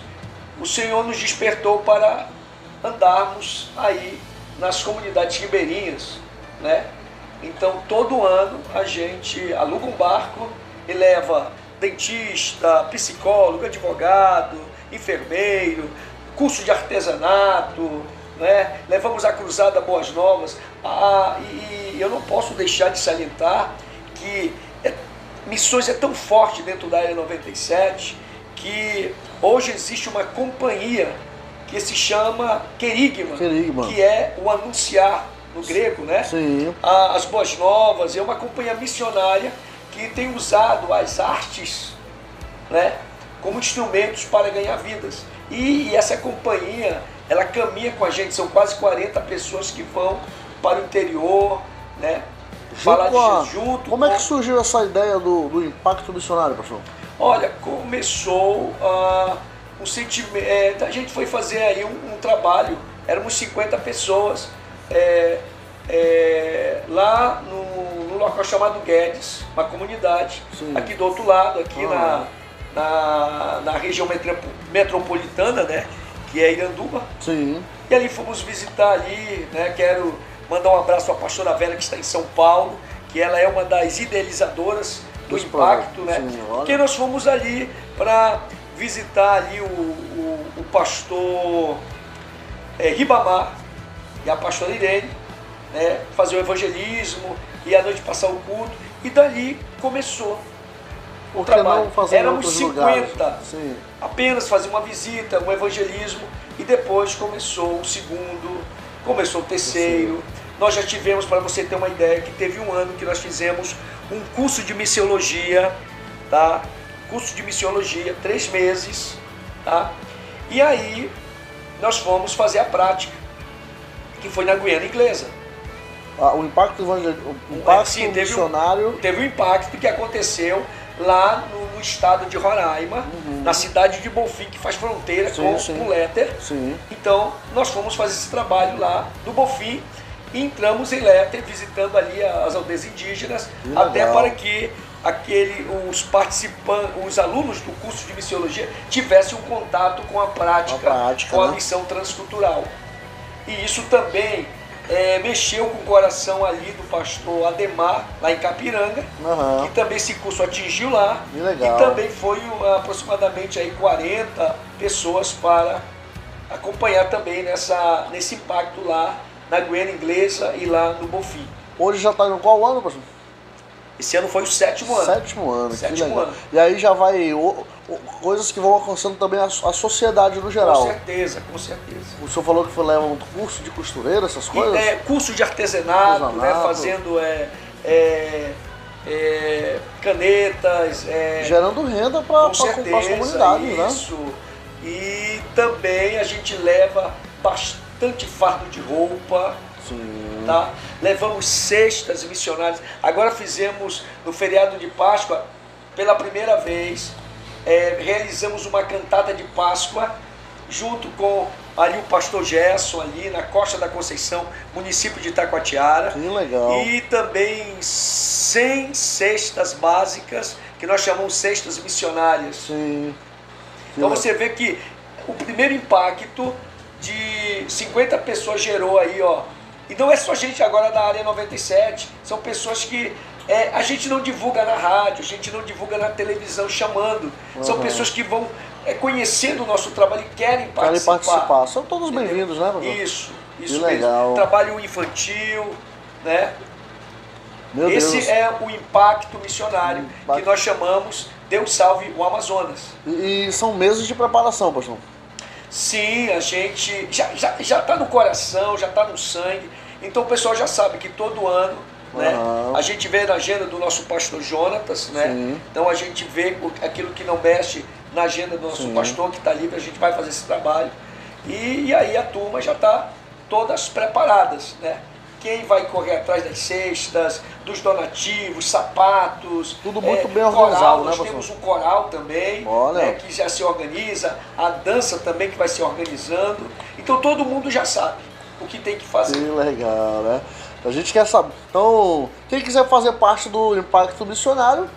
o Senhor nos despertou para andarmos aí nas comunidades ribeirinhas, né? Então todo ano a gente aluga um barco e leva dentista, psicólogo, advogado, enfermeiro, curso de artesanato, né? Levamos a cruzada Boas Novas. E eu não posso deixar de salientar que missões é tão forte dentro da Área 97 que hoje existe uma companhia que se chama Querigma, que é o anunciar no grego, né? Sim. As Boas Novas. É uma companhia missionária que tem usado as artes, né, como instrumentos para ganhar vidas. E essa companhia, ela caminha com a gente, são quase 40 pessoas que vão para o interior, né? Falar de Jesus junto. Como é que surgiu essa ideia do impacto missionário, pastor? Olha, começou um sentimento. A gente foi fazer aí um trabalho, éramos 50 pessoas lá no local chamado Guedes, uma comunidade. Sim. Aqui do outro lado, aqui na região metropolitana, né, que é Iranduba. Sim. E ali fomos visitar ali, né? Quero mandar um abraço à pastora Vera, que está em São Paulo, que ela é uma das idealizadoras do impacto, né? Sim, porque nós fomos ali para visitar ali o pastor Ribamar e a pastora Irene, né? Fazer o evangelismo e à noite passar o culto, e dali começou o trabalho. Éramos 50, apenas fazer uma visita, um evangelismo, e depois começou o segundo, começou o terceiro. Nós já tivemos, para você ter uma ideia, que teve um ano que nós fizemos um curso de missiologia, tá? Curso de missiologia, 3 meses, tá? E aí nós fomos fazer a prática, que foi na Guiana Inglesa. O impacto missionário... Teve um impacto que aconteceu lá no estado de Roraima, na cidade de Bonfim, que faz fronteira com Léter. Sim. Então nós fomos fazer esse trabalho lá do Bonfim e entramos em Léter, visitando ali as aldeias indígenas, até para que os participantes, os alunos do curso de missiologia tivessem um contato com a prática, com a missão transcultural. E isso também mexeu com o coração ali do pastor Ademar, lá em Capiranga, que também esse curso atingiu lá. E também foi aproximadamente aí 40 pessoas para acompanhar também nesse impacto lá na Guiana Inglesa e lá no Bonfim. Hoje já está no qual ano, pastor? Esse ano foi o 7º ano. 7º ano, que legal. E aí já vai coisas que vão alcançando também a sociedade no geral. Com certeza, com certeza. O senhor falou que leva um curso de costureira, essas coisas? Curso de artesanato, né, fazendo canetas. Gerando renda para as comunidades, né? Isso. E também a gente leva bastante fardo de roupa. Sim. Tá? Levamos cestas missionárias. Agora fizemos no feriado de Páscoa, pela primeira vez, realizamos uma cantata de Páscoa junto com ali o pastor Gerson, ali na Costa da Conceição, município de Itacoatiara. Que legal. E também 100 cestas básicas, que nós chamamos cestas missionárias. Sim. Então você vê que o primeiro impacto de 50 pessoas gerou aí, ó. E não é só gente agora da Área 97, são pessoas que a gente não divulga na rádio, a gente não divulga na televisão chamando. São pessoas que vão conhecendo o nosso trabalho e querem participar. São todos bem-vindos, né, professor? Isso mesmo. Legal. Trabalho infantil, né? Meu Esse Deus. é o impacto missionário que nós chamamos Deus Salve o Amazonas. E são meses de preparação, pastor? Sim, a gente já está no coração, já está no sangue. Então o pessoal já sabe que todo ano né? Aham. A gente vê na agenda do nosso pastor Jonatas, né? Sim. Então a gente vê aquilo que não mexe na agenda do nosso Sim. pastor que está livre, a gente vai fazer esse trabalho. E aí a turma já está todas preparadas, né? Quem vai correr atrás das cestas, dos donativos, sapatos. Tudo muito bem coral, organizado, né, nós pastor? temos um coral também, Olha. né, que já se organiza, a dança também que vai se organizando. Então todo mundo já sabe o que tem que fazer. Que legal, né? A gente quer saber. Então, quem quiser fazer parte do Impacto Missionário,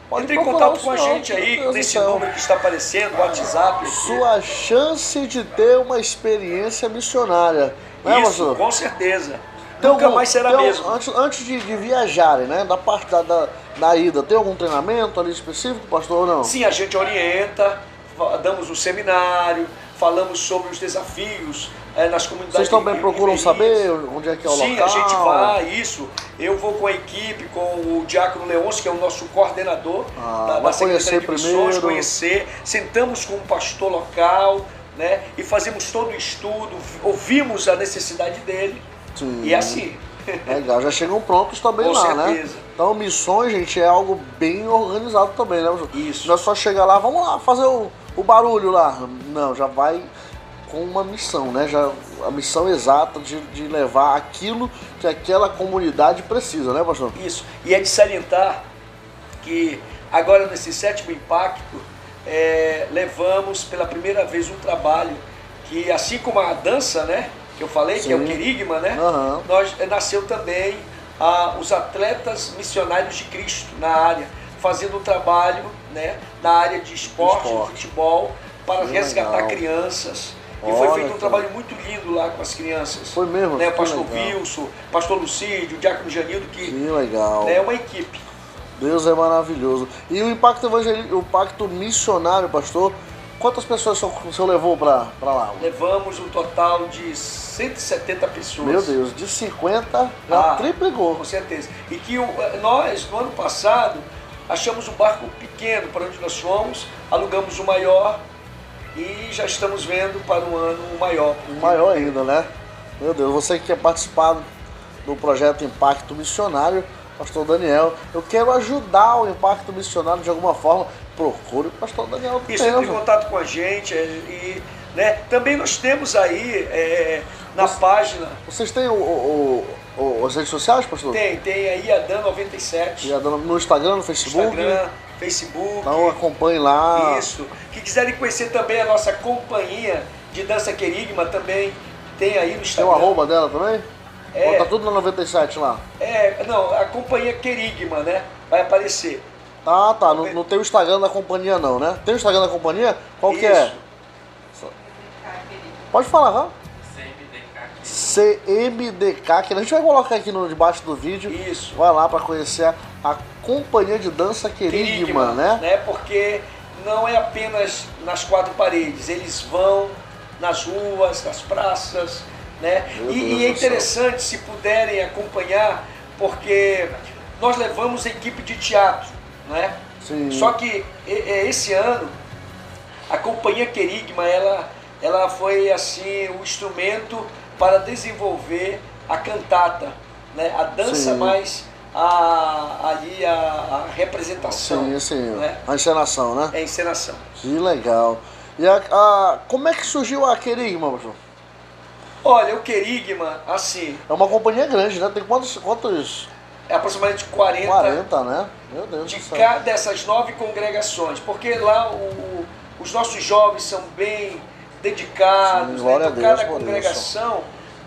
pode Entre em procurar contato o com a senhor, gente meu aí, Deus do nesse céu. número que está aparecendo, o WhatsApp. aqui. Sua chance de ter uma experiência missionária. Né, Isso, pastor? com certeza. Tem Nunca algum- mais será tem mesmo. Antes de viajarem, né? Da parte da ida, tem algum treinamento ali específico, pastor, ou não? Sim, a gente orienta, damos um seminário, falamos sobre os desafios nas comunidades. Vocês também procuram ribeirinhas. saber onde é que é o Sim, local? a gente vai, isso. Eu vou com a equipe, com o Diácono Leôncio, que é o nosso coordenador da vai Secretaria conhecer de Missões, primeiro. conhecer, sentamos com o pastor local, né, e fazemos todo o estudo, ouvimos a necessidade dele, Sim. e assim. Legal, já chegam prontos também Com lá, né? certeza. Então, missões, gente, é algo bem organizado também, né? Isso. Não é só chegar lá, vamos lá, fazer o barulho lá. Não, já vai com uma missão, né? Já, a missão exata de levar aquilo que aquela comunidade precisa, né, pastor? Isso. E é de salientar que agora nesse 7º impacto levamos pela primeira vez um trabalho que, assim como a dança, né, que eu falei, que é o Sim. querigma, né, Aham. nasceu também os atletas missionários de Cristo na área, fazendo um trabalho, né, na área de esporte, Esporte. futebol, para Que resgatar legal. crianças. E Olha, foi feito um cara. trabalho muito lindo lá com as crianças. Foi mesmo? Né, o Que pastor legal. Wilson, pastor Lucídio, o Diácono Janildo, que Que legal. é uma equipe. Deus é maravilhoso. E o impacto evangélico, o impacto missionário, pastor, quantas pessoas o senhor levou para lá? Levamos um total de 170 pessoas. Meu Deus, de 50 já triplicou. Com certeza. E que nós, no ano passado, achamos um barco pequeno para onde nós fomos, alugamos o maior e já estamos vendo para um ano maior. Maior ainda, né? Meu Deus, você que quer participar do projeto Impacto Missionário, pastor Daniel, eu quero ajudar o Impacto Missionário de alguma forma, procure o pastor Daniel. Isso, entre em contato com a gente e né, também nós temos aí na página. Vocês têm as redes sociais, pastor? Tem aí a Dan 97. E no Instagram, no Facebook? Instagram, Facebook. Então acompanhe lá. Isso. Que quiserem conhecer também a nossa companhia de dança querigma, também tem aí no Tem Instagram. o arroba dela também? É. Ou tá tudo na 97 lá? Não, a companhia Querigma, né? Vai aparecer. Ah, tá. Não tem o Instagram da companhia não, né? Tem o Instagram da companhia? Qual que é? Pode falar, tá? CMDK, que a gente vai colocar aqui debaixo do vídeo. Isso. Vai lá para conhecer a companhia de dança Querigma, né? Porque não é apenas nas quatro paredes, eles vão nas ruas, nas praças, né? Meu E Deus é do interessante se puderem acompanhar, porque nós levamos a equipe de teatro, né? Sim. Só que esse ano a companhia Querigma, ela foi assim o instrumento para desenvolver a cantata, né? A dança, Sim. mais a representação. Sim. Né? A encenação, né? É a encenação. Que legal. E como é que surgiu a Querigma, pastor? Olha, o Querigma, assim, É uma companhia grande, né? Tem quantos é aproximadamente 40, 40, né? Meu Deus de do céu. cada dessas 9 congregações, porque lá os nossos jovens são bem dedicados, Sim, né? glória Então a Deus cada por congregação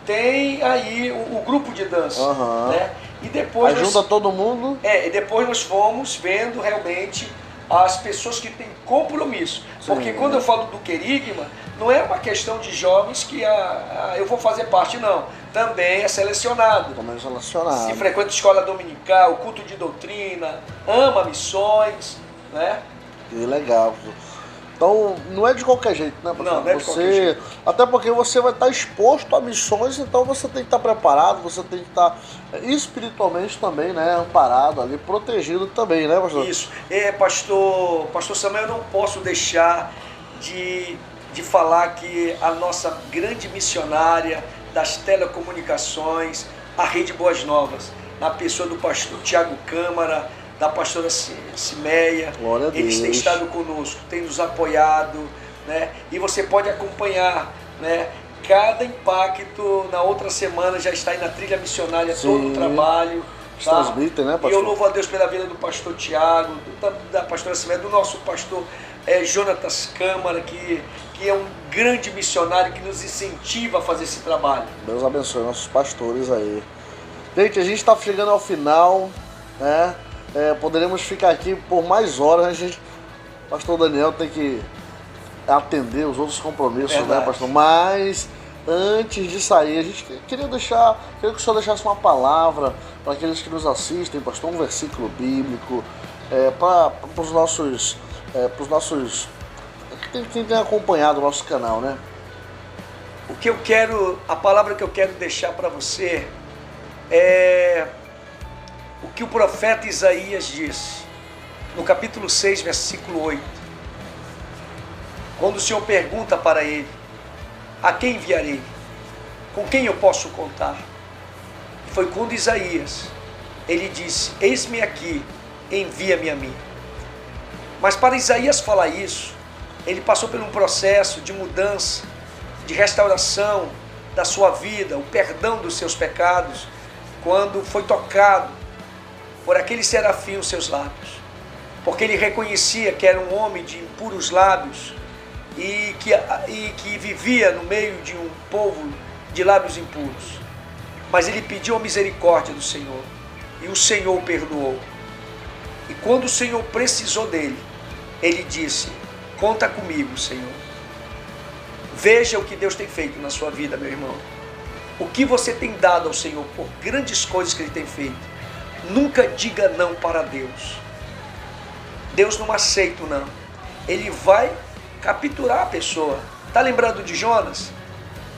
tem aí o grupo de dança, Aham. né? E depois Aí junta todo mundo. e depois nós fomos vendo realmente as pessoas que têm compromisso. Porque Sim. quando eu falo do Querigma, não é uma questão de jovens que eu vou fazer parte, não. Também é selecionado. Também Se relacionado. frequenta escola dominical, culto de doutrina, ama missões, né? Que legal. Então, não é de qualquer jeito, né, pastor? Não é de qualquer jeito. Até porque você vai estar exposto a missões, então você tem que estar preparado, você tem que estar espiritualmente também, né, amparado ali, protegido também, né, pastor? Isso. Pastor Samuel, eu não posso deixar de falar que a nossa grande missionária das telecomunicações, a Rede Boas Novas, na pessoa do pastor Tiago Câmara, da pastora Cimeia. Glória a Deus. Eles têm estado conosco, têm nos apoiado, né? E você pode acompanhar, né? Cada impacto. Na outra semana já está aí na trilha missionária. Sim. Todo o trabalho. Tá? Transmitem, né, pastor? E eu louvo a Deus pela vida do pastor Tiago, da pastora Cimeia, do nosso pastor Jonatas Câmara, que é um grande missionário que nos incentiva a fazer esse trabalho. Deus abençoe nossos pastores aí. Gente, a gente está chegando ao final, né? Poderemos ficar aqui por mais horas. O pastor Daniel tem que atender os outros compromissos, né, pastor? Mas antes de sair, a gente queria que o senhor deixasse uma palavra para aqueles que nos assistem, pastor, um versículo bíblico, para os nossos quem tem acompanhado o nosso canal, né? A palavra que eu quero deixar para você é o que o profeta Isaías diz, no capítulo 6, versículo 8. Quando o Senhor pergunta para ele: a quem enviarei? Com quem eu posso contar? Foi quando Isaías, ele disse: eis-me aqui, envia-me a mim. Mas para Isaías falar isso, ele passou por um processo de mudança, de restauração da sua vida, o perdão dos seus pecados, quando foi tocado por aquele serafim os seus lábios. Porque ele reconhecia que era um homem de impuros lábios e que vivia no meio de um povo de lábios impuros. Mas ele pediu a misericórdia do Senhor e o Senhor o perdoou. E quando o Senhor precisou dele, ele disse: conta comigo, Senhor. Veja o que Deus tem feito na sua vida, meu irmão. O que você tem dado ao Senhor por grandes coisas que Ele tem feito. Nunca diga não para Deus. Deus não aceita não. Ele vai capturar a pessoa. Está lembrando de Jonas?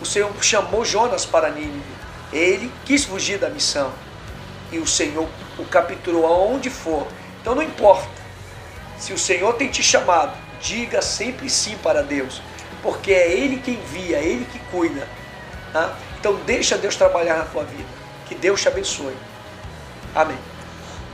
O Senhor chamou Jonas para Nínive. Ele quis fugir da missão. E o Senhor o capturou aonde for. Então não importa. Se o Senhor tem te chamado, diga sempre sim para Deus. Porque é Ele que envia, é Ele que cuida. Tá? Então deixa Deus trabalhar na tua vida. Que Deus te abençoe. Amém.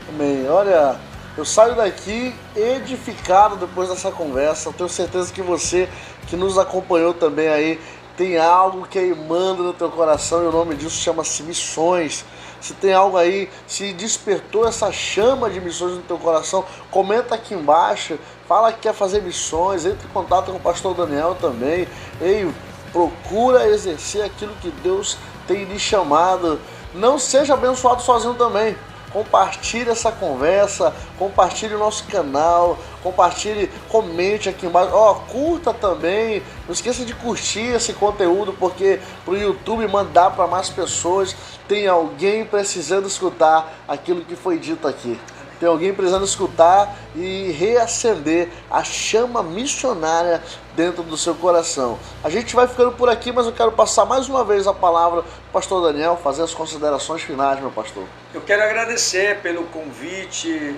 Amém. Olha, eu saio daqui edificado depois dessa conversa. Eu tenho certeza que você que nos acompanhou também aí tem algo queimando no teu coração e o nome disso chama-se missões. Se tem algo aí, se despertou essa chama de missões no teu coração, comenta aqui embaixo, fala que quer fazer missões, entre em contato com o pastor Daniel também. Ei, procura exercer aquilo que Deus tem lhe chamado. Não seja abençoado sozinho também. Compartilhe essa conversa, compartilhe o nosso canal, compartilhe, comente aqui embaixo, curta também, não esqueça de curtir esse conteúdo, porque para o YouTube mandar para mais pessoas, tem alguém precisando escutar aquilo que foi dito aqui. Tem alguém precisando escutar e reacender a chama missionária dentro do seu coração. A gente vai ficando por aqui, mas eu quero passar mais uma vez a palavra para o pastor Daniel, fazer as considerações finais, meu pastor. Eu quero agradecer pelo convite,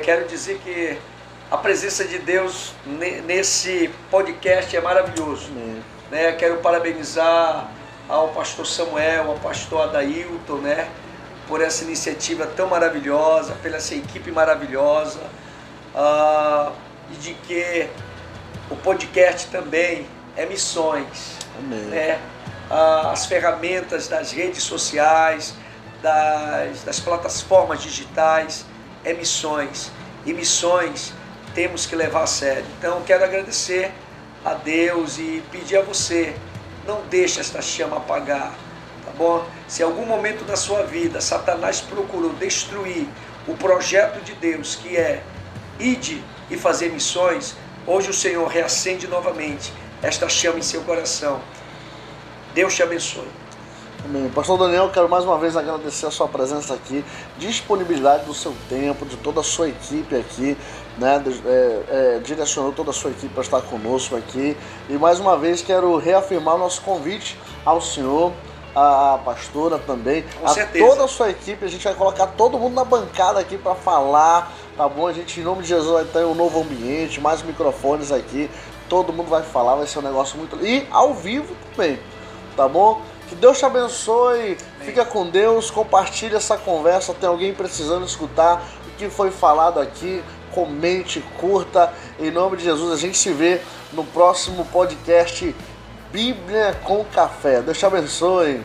quero dizer que a presença de Deus nesse podcast é maravilhoso. Né? Quero parabenizar ao pastor Samuel, ao pastor Adailton, né? Por essa iniciativa tão maravilhosa, pela essa equipe maravilhosa, e de que o podcast também é missões. Amém. Né? As ferramentas das redes sociais, das plataformas digitais, é missões. E missões temos que levar a sério. Então quero agradecer a Deus e pedir a você, não deixe esta chama apagar. Tá bom? Se em algum momento da sua vida Satanás procurou destruir o projeto de Deus, que é ide e fazer missões, hoje o Senhor reacende novamente esta chama em seu coração. Deus te abençoe. Amém. Pastor Daniel, quero mais uma vez agradecer a sua presença aqui, disponibilidade do seu tempo, de toda a sua equipe aqui, né? Direcionou toda a sua equipe para estar conosco aqui. E mais uma vez quero reafirmar o nosso convite ao senhor, a pastora também, com certeza, toda a sua equipe. A gente vai colocar todo mundo na bancada aqui para falar, tá bom? A gente, em nome de Jesus, vai ter um novo ambiente, mais microfones aqui, todo mundo vai falar, vai ser um negócio muito... E ao vivo também, tá bom? Que Deus te abençoe. Fica com Deus. Compartilha essa conversa. Tem alguém precisando escutar o que foi falado aqui. Comente, curta. Em nome de Jesus, a gente se vê no próximo podcast Bíblia com Café. Deus te abençoe.